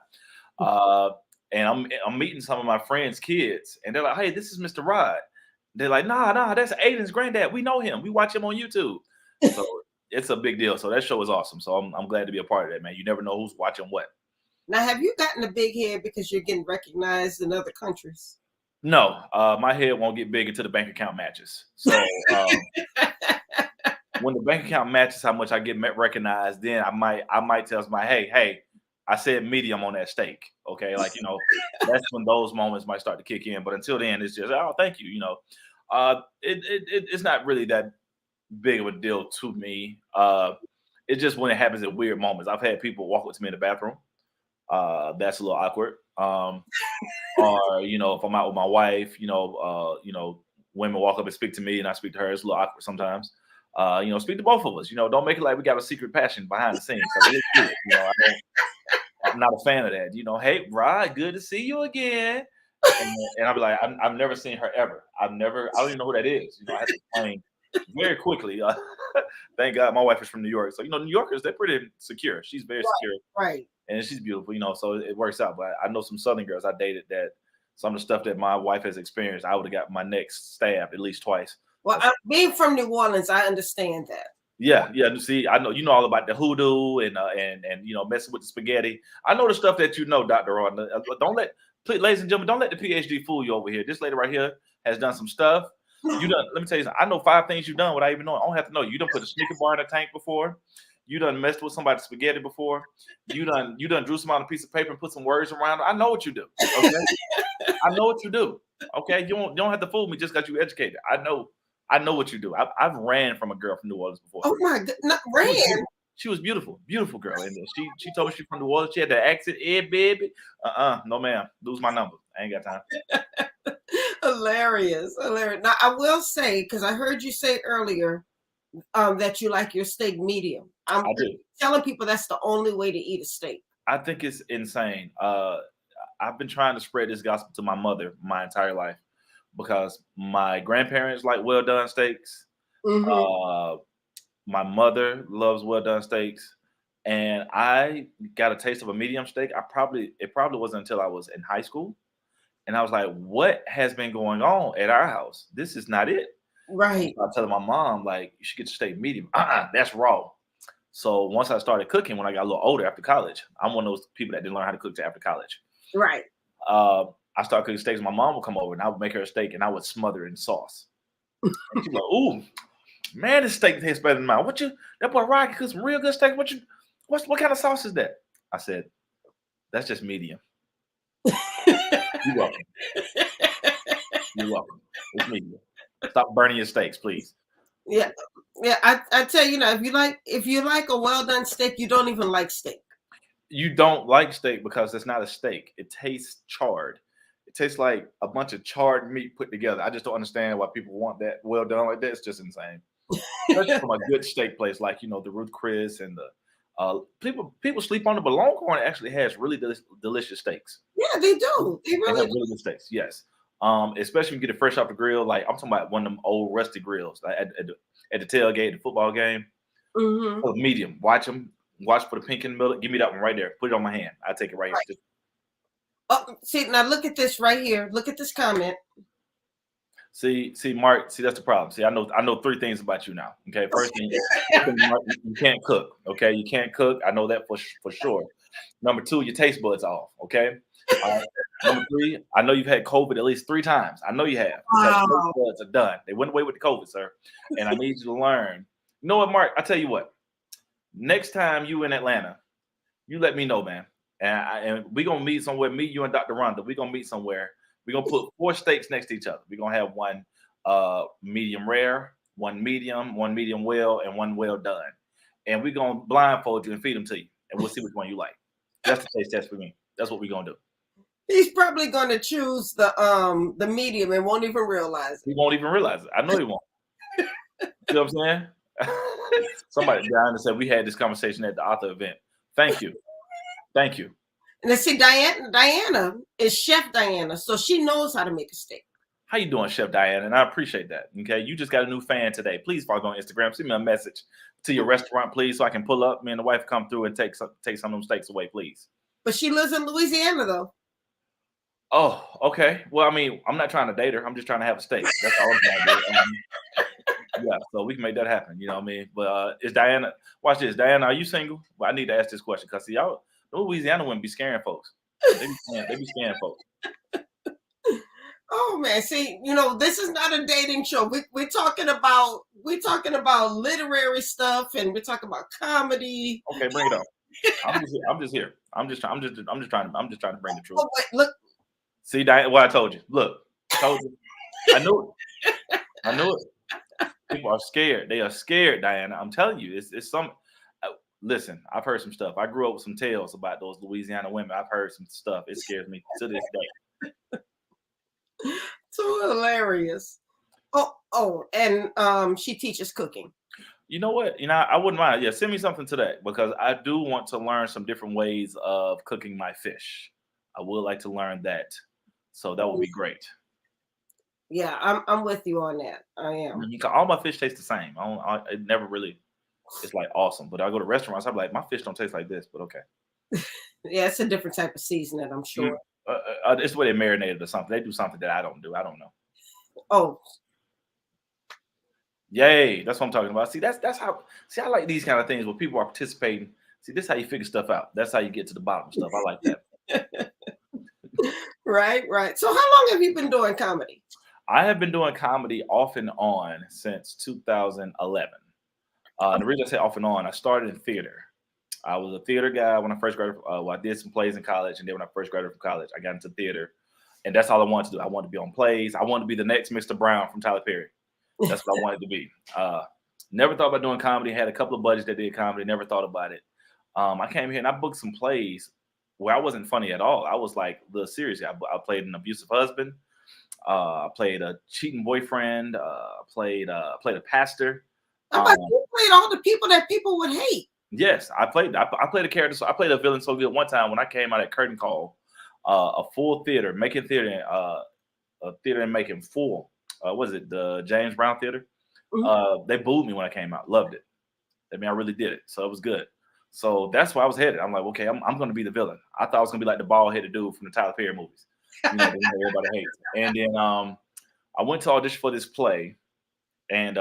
about? And I'm meeting some of my friends' kids, and they're like, "Hey, this is Mr. Rod." They're like, "Nah, that's Aiden's granddad. We know him. We watch him on YouTube." So it's a big deal. So that show is awesome. So I'm glad to be a part of that, man. You never know who's watching what. Now, have you gotten a big head because you're getting recognized in other countries? No, my head won't get big until the bank account matches. So when the bank account matches how much I get recognized, then I might tell somebody, hey, I said medium on that steak. Okay, like that's when those moments might start to kick in. But until then, it's just thank you. It's not really that big of a deal to me. It's just when it happens at weird moments. I've had people walk up to me in the bathroom. That's a little awkward. Or if I'm out with my wife, women walk up and speak to me and I speak to her. It's a little awkward sometimes. Speak to both of us. Don't make it like we got a secret passion behind the scenes. It is good. I'm not a fan of that. Hey, Rod, good to see you again. And I'll be like, I've never seen her ever. I don't even know who that is. I had to explain very quickly. Thank God my wife is from New York. So, New Yorkers, they're pretty secure. She's very secure. Right. And she's beautiful, so it works out. But I know some Southern girls I dated that some of the stuff that my wife has experienced, I would have got my neck stabbed at least twice. Well, being from New Orleans, I understand that. Yeah. See, I know all about the hoodoo and messing with the spaghetti. I know the stuff that Dr. Ron. Please, ladies and gentlemen, don't let the PhD fool you over here. This lady right here has done some stuff. Let me tell you something. I know 5 things you've done without even knowing. I don't have to know. You done put a Snicker bar in a tank before. You done messed with somebody's spaghetti before. You done drew some on a piece of paper and put some words around it. I know what you do. Okay. I know what you do. Okay. You don't have to fool me just because you educated. I know I know what you do. I've ran from a girl from New Orleans before. Oh my God, not ran. She was beautiful, beautiful girl. And she told me she from New Orleans. She had the accent, baby. No ma'am. Lose my number. I ain't got time. Hilarious. Now I will say, because I heard you say earlier that you like your steak medium. I'm telling people that's the only way to eat a steak. I think it's insane. I've been trying to spread this gospel to my mother my entire life because my grandparents like well done steaks. Mm-hmm. My mother loves well done steaks, and I got a taste of a medium steak. It probably wasn't until I was in high school, and I was like, "What has been going on at our house? This is not it." Right. So I told my mom, like, "You should get your steak medium." That's raw. So once I started cooking, when I got a little older after college, I'm one of those people that didn't learn how to cook till after college. Right. I started cooking steaks. My mom would come over, and I would make her a steak, and I would smother it in sauce. And she'd be like, "Ooh. Man, this steak tastes better than mine. That boy Rocky cooked some real good steak. What kind of sauce is that?" I said, "That's just medium." You're welcome. You're welcome. It's medium. Stop burning your steaks, please. Yeah. I tell you now, if you like a well done steak, you don't even like steak. You don't like steak because it's not a steak. It tastes charred. It tastes like a bunch of charred meat put together. I just don't understand why people want that well done like that. It's just insane. Especially from a good steak place like the Ruth Chris and the people sleep on it, but Longhorn actually has really delicious steaks. Yeah, they do. They have really good steaks. Yes, especially when you get it fresh off the grill. Like I'm talking about one of them old rusty grills like at the tailgate, the football game. Mm-hmm. Medium. Watch for the pink in the middle. Give me that one right there. Put it on my hand. I take it right here. Oh, see now, look at this right here. Look at this comment. See, Mark. See, that's the problem. See, I know 3 things about you now. Okay, first thing, Mark, you can't cook. Okay, you can't cook. I know that for sure. Number 2, your taste buds off. Okay. Number 3, I know you've had COVID at least 3 times. I know you have. Wow. Taste buds are done. They went away with the COVID, sir. And I need you to learn. You know what, Mark? I tell you what. Next time you in Atlanta, you let me know, man. And we're gonna meet somewhere. Me, you, and Dr. Rhonda. We're gonna meet somewhere. We're going to put 4 steaks next to each other. We're going to have one medium rare, one medium well, and one well done. And we're going to blindfold you and feed them to you. And we'll see which one you like. That's the taste test for me. That's what we're going to do. He's probably going to choose the medium and won't even realize it. He won't even realize it. I know he won't. You know what I'm saying? Somebody down and said we had this conversation at the author event. Thank you. Thank you. And then see, Diana is Chef Diana, so she knows how to make a steak. How you doing, Chef Diana? And I appreciate that. Okay, you just got a new fan today. Please follow on Instagram. Send me a message to your restaurant, please, so I can pull up. Me and the wife come through and take some of them steaks away, please. But she lives in Louisiana, though. Oh, okay. Well, I mean, I'm not trying to date her. I'm just trying to have a steak. That's all I'm trying to do. Yeah, so we can make that happen. You know what I mean? But is Diana? Watch this, Diana. Are you single? Well, I need to ask this question because see, y'all. Louisiana wouldn't be scaring folks. They be scaring folks. Oh man, see, this is not a dating show. We're talking about literary stuff, and we're talking about comedy. Okay, bring it on. I'm just here. I'm just trying to bring the truth. Oh, wait, look. See, Diana, what I told you. Look, I told you. I knew it. People are scared. They are scared, Diana. I'm telling you, it's some. Listen, I've heard some stuff. I grew up with some tales about those Louisiana women. I've heard some stuff. It scares me to this day. So hilarious. Oh, and she teaches cooking. You know what? I wouldn't mind. Yeah, send me something today because I do want to learn some different ways of cooking my fish. I would like to learn that. So that would be great. Yeah, I'm with you on that. I am. All my fish taste the same. It never really. It's like awesome, but I go to restaurants. I'm like, my fish don't taste like this, but okay. Yeah, it's a different type of seasoning, I'm sure. It's the way they marinate it or something. They do something that I don't do. I don't know. Oh, yay! That's what I'm talking about. See, that's how. See, I like these kind of things where people are participating. See, this is how you figure stuff out. That's how you get to the bottom of stuff. I like that. Right. So, how long have you been doing comedy? I have been doing comedy off and on since 2011. The reason I say off and on, I started in theater. I was a theater guy when I first graduated. I did some plays in college, and then when I first graduated from college, I got into theater, and that's all I wanted to do. I wanted to be on plays. I wanted to be the next Mr. Brown from Tyler Perry. That's what I wanted to be. Never thought about doing comedy. Had a couple of buddies that did comedy. Never thought about it. I came here and I booked some plays where I wasn't funny at all. I was like the serious guy. I played an abusive husband. I played a cheating boyfriend. Played a pastor. But you played all the people that people would hate. Yes, I played a character. So I played a villain so good one time when I came out at Curtain Call, a full theater, making theater, a theater and making full. Was it the James Brown Theater? Mhm. They booed me when I came out. Loved it. I mean, I really did it. So it was good. So that's where I was headed. I'm like, okay, I'm going to be the villain. I thought I was going to be like the bald headed dude from the Tyler Perry movies, the one that everybody hates. And then I went to audition for this play, and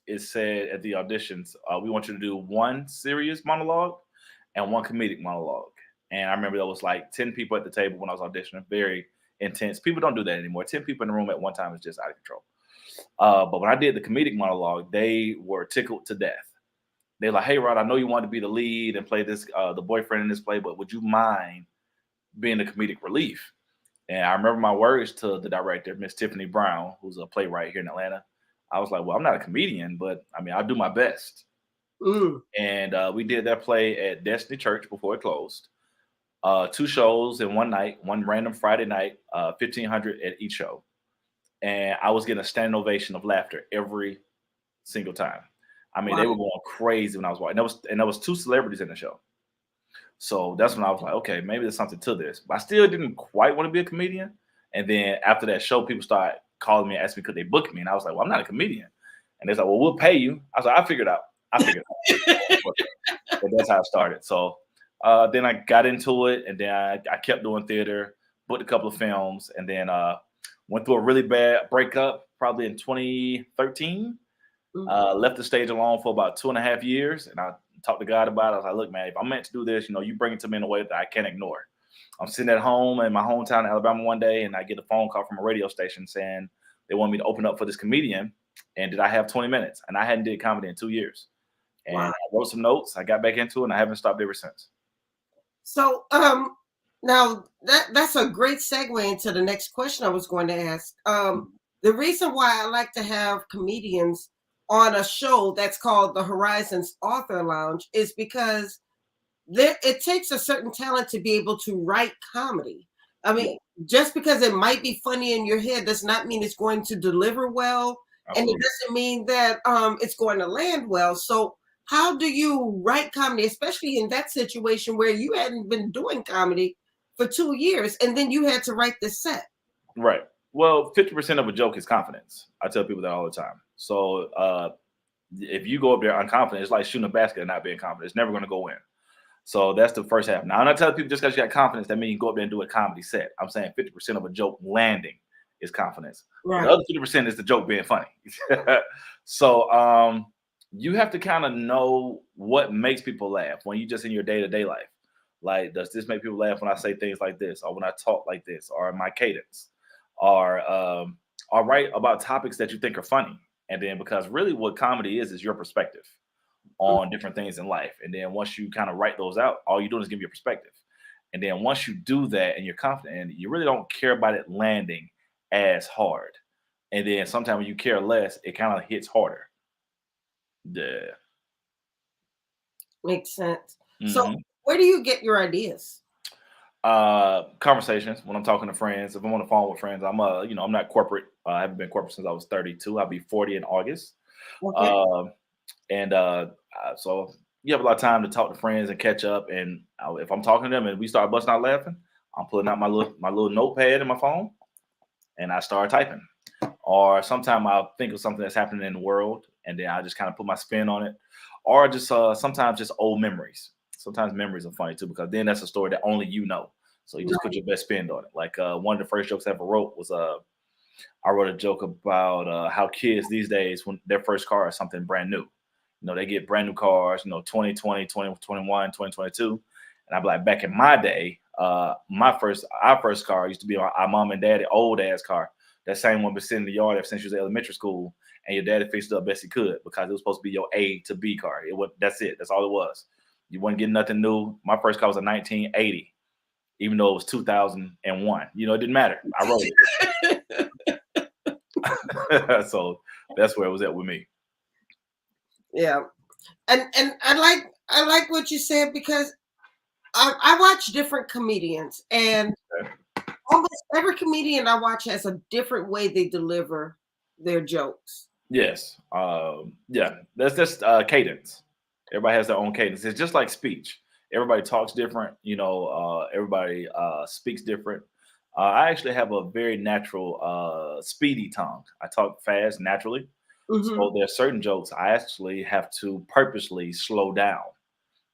it said at the auditions, we want you to do one serious monologue and one comedic monologue. And I remember there was like 10 people at the table when I was auditioning. Very intense. People don't do that anymore. 10 people in the room at one time is just out of control. But when I did the comedic monologue, they were tickled to death. They're like, "Hey, Rod, I know you wanted to be the lead and play this, the boyfriend in this play, but would you mind being the comedic relief?" And I remember my words to the director, Miss Tiffany Brown, who's a playwright here in Atlanta. I was like, "Well, I'm not a comedian, but I mean, I'll do my best." Mm. And we did that play at Destiny Church before it closed. 2 shows in one night, one random Friday night, 1,500 at each show. And I was getting a standing ovation of laughter every single time. I mean, they were going crazy when I was watching. There was 2 celebrities in the show. So that's when I was like, okay, maybe there's something to this. But I still didn't quite want to be a comedian. And then after that show, people started calling me and asking me could they book me. And I was like, well, I'm not a comedian. And they're like, well, we'll pay you. I was like, I figured it out. But that's how it started. So then I got into it, and then I kept doing theater, booked a couple of films, and then went through a really bad breakup probably in 2013. Left the stage alone for about 2.5 years, and I talked to God about it. I was like, look, man, if I'm meant to do this, you bring it to me in a way that I can't ignore. I'm sitting at home in my hometown in Alabama one day, and I get a phone call from a radio station saying they want me to open up for this comedian, and did I have 20 minutes? And I hadn't did comedy in 2 years. And I wrote some notes. I got back into it, and I haven't stopped ever since. So now that's a great segue into the next question I was going to ask. The reason why I like to have comedians on a show that's called the Horizons Author Lounge is because it takes a certain talent to be able to write comedy. I mean, just because it might be funny in your head does not mean it's going to deliver well. Absolutely. And it doesn't mean that it's going to land well. So how do you write comedy, especially in that situation where you hadn't been doing comedy for 2 years and then you had to write this set? Right. Well, 50% of a joke is confidence. I tell people that all the time. So if you go up there unconfident, it's like shooting a basket and not being confident. It's never going to go in. So that's the first half. Now, I'm not telling people just because you got confidence, that means you go up there and do a comedy set. I'm saying 50% of a joke landing is confidence. Right. The other 50% is the joke being funny. So you have to kind of know what makes people laugh when you just in your day-to-day life. Like, does this make people laugh when I say things like this, or when I talk like this, or my cadence, or write about topics that you think are funny? And then, because really what comedy is your perspective on different things in life. And then once you kind of write those out, all you're doing is give your perspective. And then once you do that and you're confident, and you really don't care about it landing as hard. And then sometimes when you care less, it kind of hits harder. Yeah. Makes sense. Mm-hmm. So where do you get your ideas? Conversations when I'm talking to friends. If I'm on the phone with friends, I'm not corporate. I haven't been corporate since I was 32. I'll be 40 in August. Okay. So you have a lot of time to talk to friends and catch up. And if I'm talking to them and we start busting out laughing, I'm pulling out my little notepad in my phone and I start typing. Or sometimes I'll think of something that's happening in the world and then I just kind of put my spin on it. Or just sometimes just old memories. Sometimes memories are funny too, because then that's a story that only you know. So you just put your best spin on it. Like one of the first jokes I ever wrote was I wrote a joke about how kids these days, when their first car is something brand new, they get brand new cars, 2020, 2021, 2022. And I'm like, back in my day, our first car used to be our mom and daddy old ass car. That same one been sitting in the yard ever since you was in elementary school, and your daddy fixed it up best he could because it was supposed to be your A to B car. That's it. That's all it was. You wasn't getting nothing new. My first car was a 1980, even though it was 2001. It didn't matter. I wrote it. So That's where it was at with me. Yeah, and I like what you said because I watch different comedians, and almost every comedian I watch has a different way they deliver their jokes. Yes. Yeah. That's just cadence. Everybody has their own cadence. It's just like speech. Everybody talks different. Everybody speaks different. I actually have a very natural, speedy tongue. I talk fast naturally. Mm-hmm. So there's certain jokes I actually have to purposely slow down.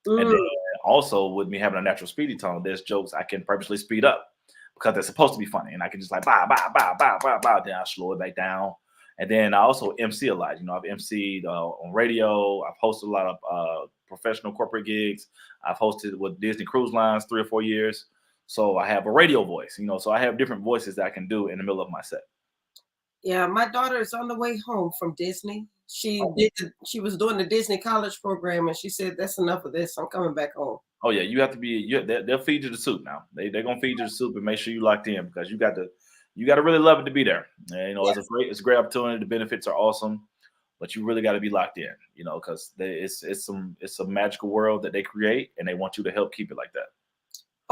And then Mm. also with me having a natural speedy tongue, there's jokes I can purposely speed up because they're supposed to be funny, and I can just like bow, bow, bow, bow, bow, bow. Then I slow it back down, and then I also MC a lot. I've MC'd on radio. I've hosted a lot of professional corporate gigs. I've hosted with Disney Cruise Lines 3 or 4 years. So I have a radio voice. So I have different voices that I can do in the middle of my set. Yeah, my daughter is on the way home from Disney. She was doing the Disney college program, and she said, "That's enough of this. I'm coming back home." Oh yeah, you have to be. They'll feed you the soup now. They're gonna feed you the soup and make sure you locked in because you got to really love it to be there. And, Yes. it's a great opportunity. The benefits are awesome, but you really got to be locked in. Because it's a magical world that they create, and they want you to help keep it like that.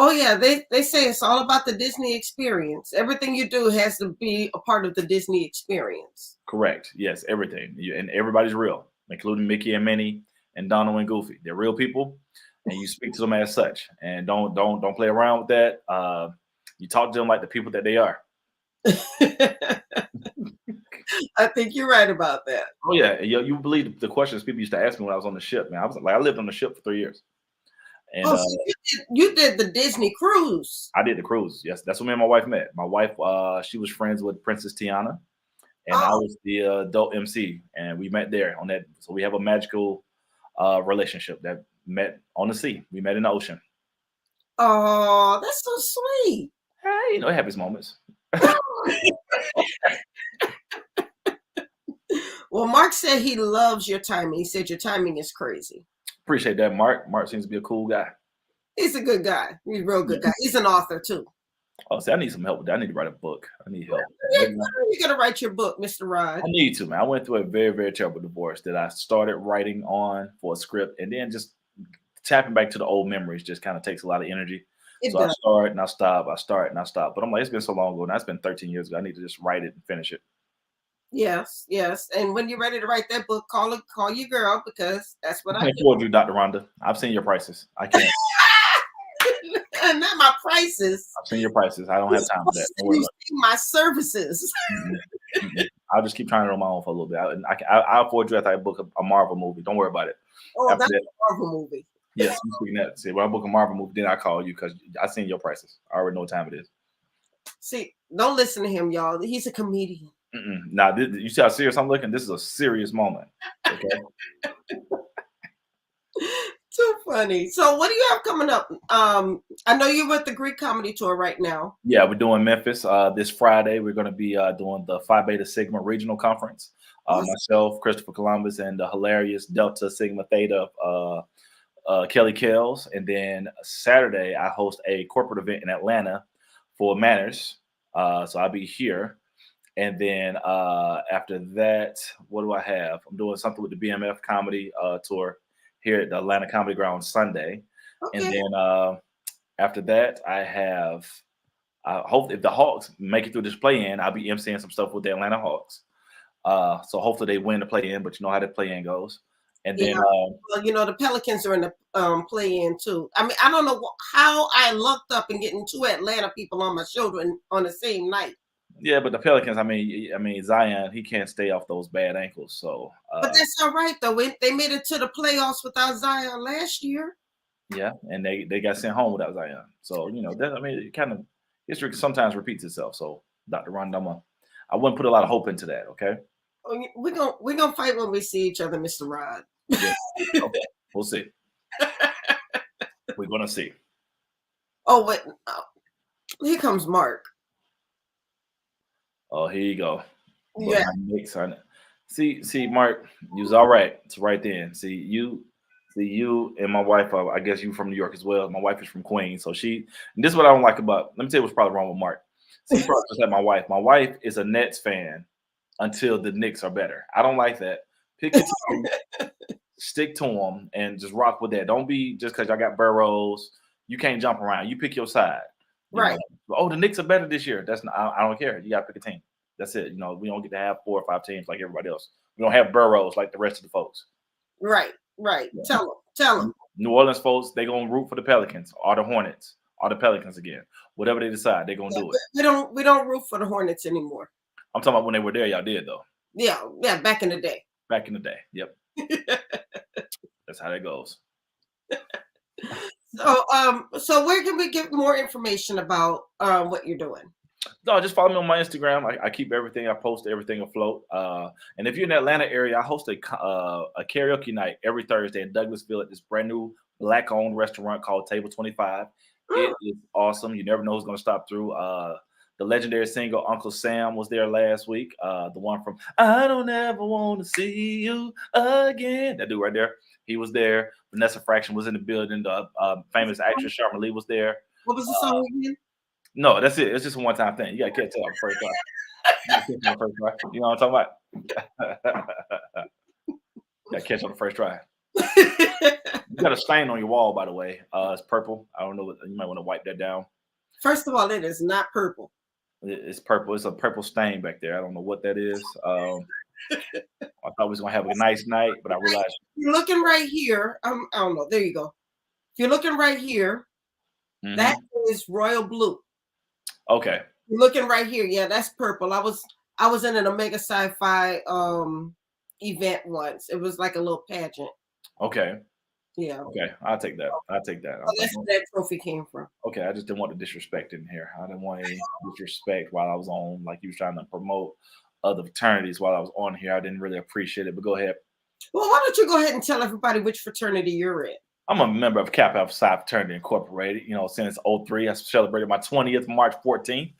Oh yeah, they say it's all about the Disney experience. Everything you do has to be a part of the Disney experience. Correct. Yes, everything. And everybody's real, including Mickey and Minnie and Donald and Goofy. They're real people, and you speak to them as such. And don't play around with that. You talk to them like the people that they are. I think you're right about that. Oh yeah, you believe the questions people used to ask me when I was on the ship, man. I lived on the ship for 3 years, and Oh, so you did the Disney cruise. I did the cruise. Yes, that's when me and my wife met. My wife, she was friends with Princess Tiana, and I was the adult MC, and we met there on that. So we have a magical relationship that met on the sea. We met in the ocean. Oh, that's so sweet. Hey, it happens moments. Well, Mark said he loves your timing. He said your timing is crazy. Appreciate that, Mark. Mark seems to be a cool guy. He's a good guy. He's a real good guy. He's an author too. Oh, see, I need some help with that. I need to write a book. I need help. Yeah, you gotta write your book, Mr. Rod. I need to, man. I went through a very, very terrible divorce that I started writing on for a script, and then just tapping back to the old memories just kind of takes a lot of energy. It So does. I start and I stop. I start and I stop. But I'm like, it's been so long ago. Now it's been 13 years ago. I need to just write it and finish it. Yes, yes. And when you're ready to write that book, call your girl because that's what I I can't do. afford you, Dr. Rhonda. I've seen your prices. I can't. Not my prices. I've seen your prices. I don't have time for that. Don't worry You about see my services. it. Mm-mm. I'll just keep trying it on my own for a little bit. I'll afford you after I book a Marvel movie. Don't worry about it. Oh, After that's that, a Marvel movie. yes, I'm speaking that. See, when I book a Marvel movie, then I call you because I seen your prices. I already know what time it is. See, don't listen to him, y'all. He's a comedian. Now, you see how serious I'm looking? This is a serious moment. Okay. Too funny. So what do you have coming up? I know you're with the Greek comedy tour right now. Yeah, we're doing Memphis this Friday. We're going to be doing the Phi Beta Sigma Regional Conference. Awesome. Myself, Christopher Columbus, and the hilarious Delta Sigma Theta Kelly Kells. And then Saturday, I host a corporate event in Atlanta for Manners. So I'll be here. And then after that, what do I have? I'm doing something with the BMF Comedy Tour here at the Atlanta Comedy Ground Sunday. Okay. And then after that, I hope if the Hawks make it through this play-in, I'll be emceeing some stuff with the Atlanta Hawks. So hopefully they win the play-in, but you know how the play-in goes. And then, well, the Pelicans are in the play-in too. I mean, I don't know how I lucked up in getting two Atlanta people on my show on the same night. yeah, but the Pelicans, I mean Zion, he can't stay off those bad ankles. So, But that's all right though. They made it to the playoffs without Zion last year. yeah, and they got sent home without Zion. So it kind of history sometimes repeats itself. So, Dr. Rondama, I wouldn't put a lot of hope into that. Okay. We're gonna fight when we see each other, Mr. Rod. Yeah. Okay. We'll see. We're gonna see. Oh wait, here comes Mark. Oh, here you go. Yeah. See, Mark, you was all right. It's right then. See you and my wife. I guess you from New York as well. My wife is from Queens, so and this is what I don't like about. Let me tell you what's probably wrong with Mark. See, probably just like my wife. My wife is a Nets fan, until the Knicks are better. I don't like that. Pick your team, stick to them, and just rock with that. Don't be just because y'all got Burrows, you can't jump around. You pick your side. Right. Oh, the Knicks are better this year. That's not. I don't care. You got to pick a team. That's it. We don't get to have 4 or 5 teams like everybody else. We don't have Burrows like the rest of the folks. Right. Yeah. Tell them. New Orleans folks, they gonna root for the Pelicans or the Hornets or the Pelicans again. Whatever they decide, they're gonna do it. We don't root for the Hornets anymore. I'm talking about when they were there, y'all did though. Yeah, back in the day. Back in the day, yep. That's how that goes. So where can we get more information about what you're doing? No, just follow me on my Instagram. I keep everything. I post everything afloat. And if you're in the Atlanta area, I host a karaoke night every Thursday in Douglasville at this brand new Black-owned restaurant called Table 25. It is awesome. You never know who's going to stop through. The legendary singer Uncle Sam was there last week. The one from I Don't Ever Want to See You Again. That dude right there. He was there. Vanessa Fraction was in the building. The famous actress Sharma Lee was there. What was the song again? No, that's it. It's just a one-time thing. You got to catch it on the first try. You know what I'm talking about? You got to catch on the first try. You got a stain on your wall, by the way. It's purple. I don't know. You might want to wipe that down. First of all, it is not purple. It's purple. It's a purple stain back there. I don't know what that is. I thought we was going to have a nice night, but I realized. You're looking right here. I don't know. There you go. If you're looking right here, that is royal blue. Okay. You're looking right here. Yeah, that's purple. I was in an Omega Sci-Fi event once. It was like a little pageant. Okay. Yeah. Okay. I'll take that. Oh, that's where that trophy came from. Okay. I just didn't want the disrespect in here. I didn't want any disrespect while I was on, like you was trying to promote other fraternities while I was on here. I didn't really appreciate it, but go ahead. Well, why don't you go ahead and tell everybody which fraternity you're in? I'm a member of Kappa Alpha Psi Fraternity Incorporated. Since 03, I celebrated my 20th March 14th.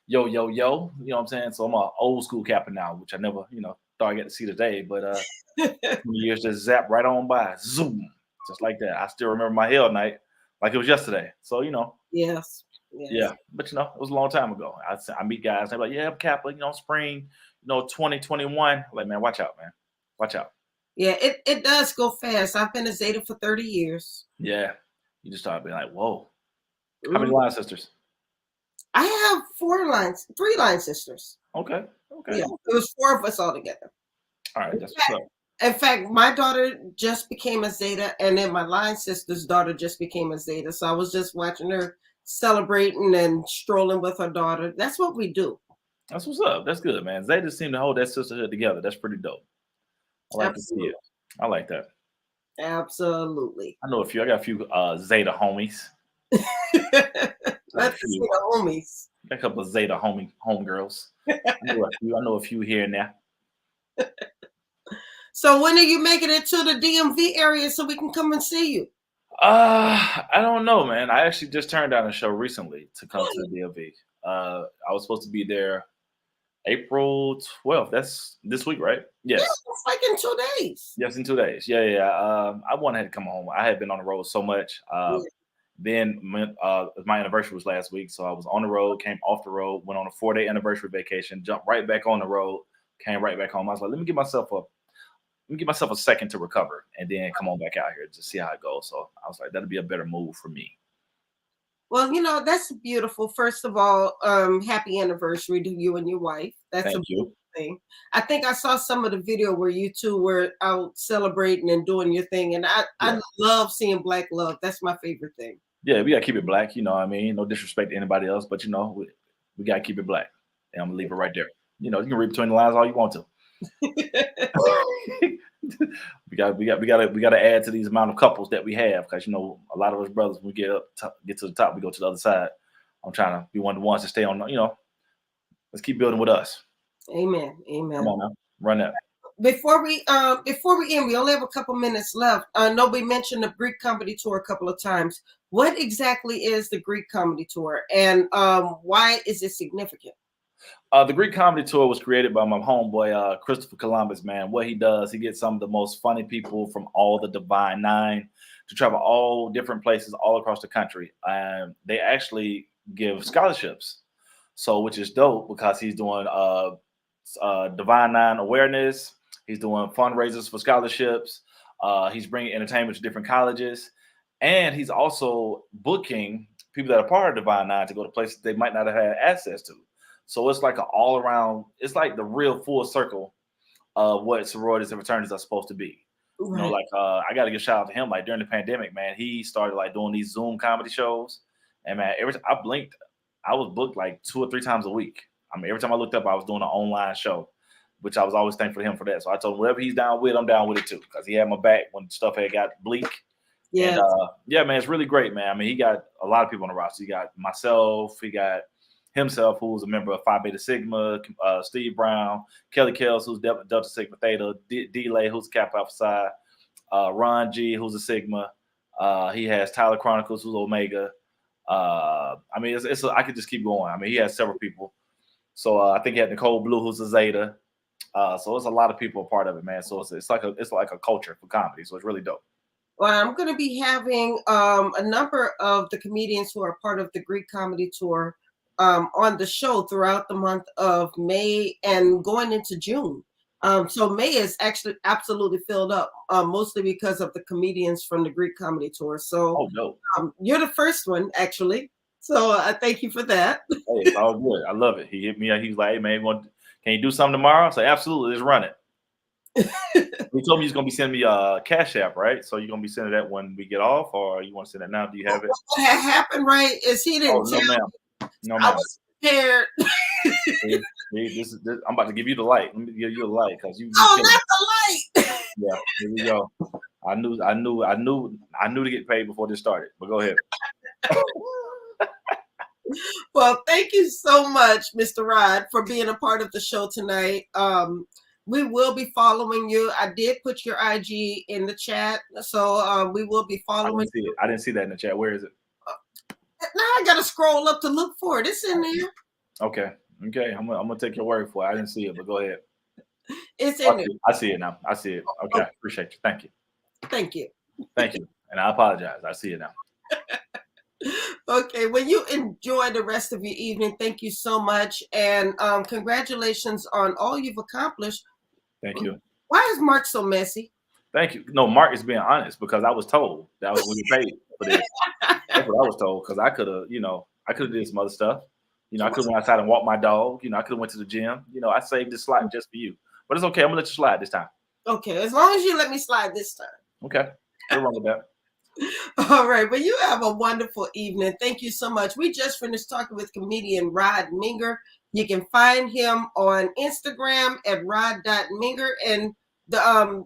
Yo. You know what I'm saying? So I'm an old school Kappa now, which I never, thought I get to see today. But 20 years just zap right on by. Zoom. Just like that. I still remember my hell night like it was yesterday. So, Yes. Yeah. But, it was a long time ago. I meet guys. They're like, yeah, I'm Kappa, spring, 2021. Like, man, watch out, man. Watch out. Yeah, it does go fast. I've been a Zeta for 30 years. Yeah. You just start being like, whoa. How many line sisters? I have 3 line sisters. Okay. Yeah, it was 4 of us all together. All right, that's what's up. In fact, my daughter just became a Zeta, and then my line sister's daughter just became a Zeta. So I was just watching her celebrating and strolling with her daughter. That's what we do. That's what's up. That's good, man. Zetas seem to hold that sisterhood together. That's pretty dope. I like to see it. I like that. Absolutely. I know a few. I got a few Zeta homies. Let's see the homies. Got a couple of Zeta homegirls. I know a few here and there. So when are you making it to the DMV area so we can come and see you? I don't know, man. I actually just turned down a show recently to come to the DMV. I was supposed to be there April 12th. That's this week, right? Yes. Yeah, it's like in 2 days. Yes, in 2 days. Yeah. I wanted to come home. I had been on the road so much. Then my anniversary was last week, so I was on the road, came off the road, went on a 4-day anniversary vacation, jumped right back on the road, came right back home. I was like, let me give myself a second to recover and then come on back out here to see how it goes. So I was like, that'd be a better move for me. Well, that's beautiful. First of all, happy anniversary to you and your wife. That's a beautiful thing. I think I saw some of the video where you two were out celebrating and doing your thing. And I love seeing Black love. That's my favorite thing. Yeah, we got to keep it Black. You know what I mean? No disrespect to anybody else, but, we got to keep it Black. And I'm going to leave it right there. You can read between the lines all you want to. we got to add to these amount of couples that we have, because a lot of us brothers, when we get to the top, we go to the other side. I'm trying to be one of the ones to stay on. Let's keep building with us. Amen. Come on now, run that. Before we end, we only have a couple minutes left. Nobody mentioned the Greek comedy tour a couple of times. What exactly is the Greek comedy tour, and why is it significant? The Greek comedy tour was created by my homeboy, Christopher Columbus, man. What he does, he gets some of the most funny people from all the Divine Nine to travel all different places all across the country. And they actually give scholarships. So, which is dope, because he's doing Divine Nine awareness. He's doing fundraisers for scholarships. He's bringing entertainment to different colleges, and he's also booking people that are part of Divine Nine to go to places they might not have had access to. So it's like an all around. It's like the real full circle of what sororities and fraternities are supposed to be. You know, like I got to give a shout out to him. Like during the pandemic, man, he started like doing these Zoom comedy shows, and man, every time I blinked, I was booked like 2 or 3 times a week. I mean, every time I looked up, I was doing an online show, which I was always thankful to him for that. So I told him whatever he's down with, I'm down with it too, because he had my back when stuff had got bleak. Yeah. And yeah, man, it's really great, man. I mean, he got a lot of people on the roster. He got myself, he got himself, who's a member of Phi Beta Sigma, Steve Brown, Kelly Kells, who's Delta Sigma Theta, D-Lay, who's Kappa Alpha Psi, Ron G, who's a Sigma. He has Tyler Chronicles, who's Omega. I mean, I could just keep going. I mean, he has several people. So I think he had Nicole Blue, who's a Zeta. So it's a lot of people a part of it, man. So it's like a culture for comedy. So it's really dope. Well, I'm going to be having a number of the comedians who are part of the Greek Comedy Tour on the show throughout the month of May and going into June. So May is actually absolutely filled up, mostly because of the comedians from the Greek Comedy Tour. So you're the first one, actually. So I thank you for that. Hey, it's all good. I love it. He hit me up. He was like, "Hey, man, can you do something tomorrow?" I said, "Absolutely. Let's run it." He told me he's going to be sending me a Cash App, right? So you're going to be sending that when we get off, or you want to send it now? Do you have it? What had happened, right, is he didn't tell me. No, I was scared. I'm about to give you the light. Let me give you the light because you. Oh, not the light. Yeah, here we go. I knew to get paid before this started. But go ahead. Well, thank you so much, Mr. Rod, for being a part of the show tonight. We will be following you. I did put your IG in the chat, so we will be following. I didn't see that in the chat. Where is it? Now I gotta scroll up to look for it. It's in there. Okay. I'm gonna take your word for it. I didn't see it, but go ahead. It's in there. I see it now. I see it. Okay. Appreciate you. Thank you. Thank you. Thank you. And I apologize. I see it now. Okay, well, you enjoy the rest of your evening. Thank you so much. And congratulations on all you've accomplished. Thank you. Why is Mark so messy? Thank you. No, Mark is being honest because I was told that we were paid for this. That's what I was told because I could have did some other stuff. I could have went outside and walked my dog. I could have went to the gym. I saved this slot just for you. But it's okay. I'm gonna let you slide this time. Okay, as long as you let me slide this time. Okay. Nothing wrong with that. All right, well, you have a wonderful evening. Thank you so much. We just finished talking with comedian Rod Minger. You can find him on Instagram at rod.minger, and the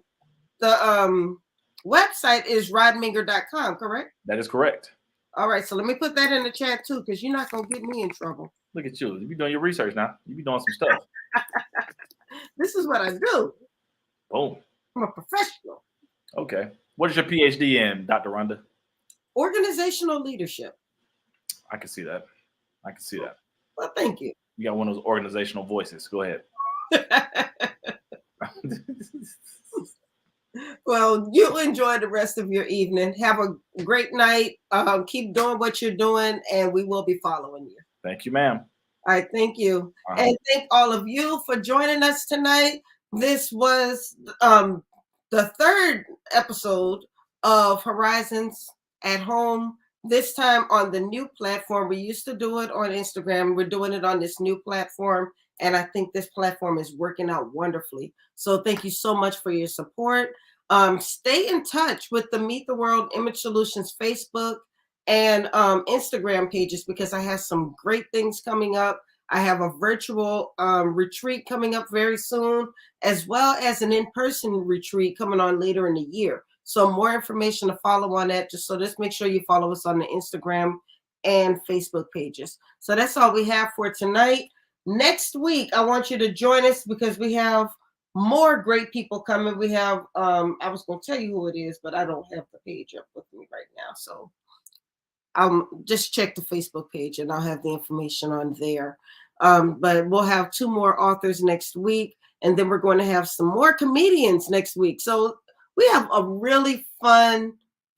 website is rodminger.com, correct? That is correct. All right, so let me put that in the chat too, because you're not gonna get me in trouble. Look at you. You be doing your research now. You be doing some stuff. This is what I do. Boom. I'm a professional. Okay. What is your PhD in, Dr. Rhonda? Organizational leadership. I can see that. Well, thank you. You got one of those organizational voices. Go ahead. Well, you enjoy the rest of your evening. Have a great night. Keep doing what you're doing, and we will be following you. Thank you, ma'am. All right, thank you. And thank all of you for joining us tonight. This was the third episode of Horizons at Home, this time on the new platform. We used to do it on Instagram. We're doing it on this new platform, and I think this platform is working out wonderfully. So thank you so much for your support. Stay in touch with the Meet the World Image Solutions Facebook and Instagram pages, because I have some great things coming up. I have a virtual retreat coming up very soon, as well as an in-person retreat coming on later in the year. So more information to follow on that. So just make sure you follow us on the Instagram and Facebook pages. So that's all we have for tonight. Next week, I want you to join us because we have more great people coming. We have, I was going to tell you who it is, but I don't have the page up with me right now. So just check the Facebook page and I'll have the information on there. But we'll have 2 more authors next week, and then we're going to have some more comedians next week. So we have a really fun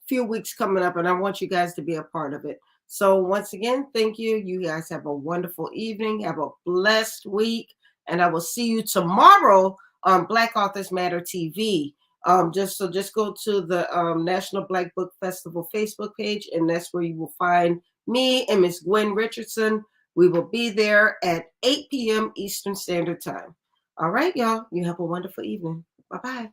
few weeks coming up, and I want you guys to be a part of it. So once again, thank you. You guys have a wonderful evening. Have a blessed week, And I will see you tomorrow on Black Authors Matter TV. Just go to the National Black Book Festival Facebook page, and that's where you will find me and Miss Gwen Richardson. We will be there at 8 p.m. Eastern Standard Time. All right, y'all. You have a wonderful evening. Bye-bye.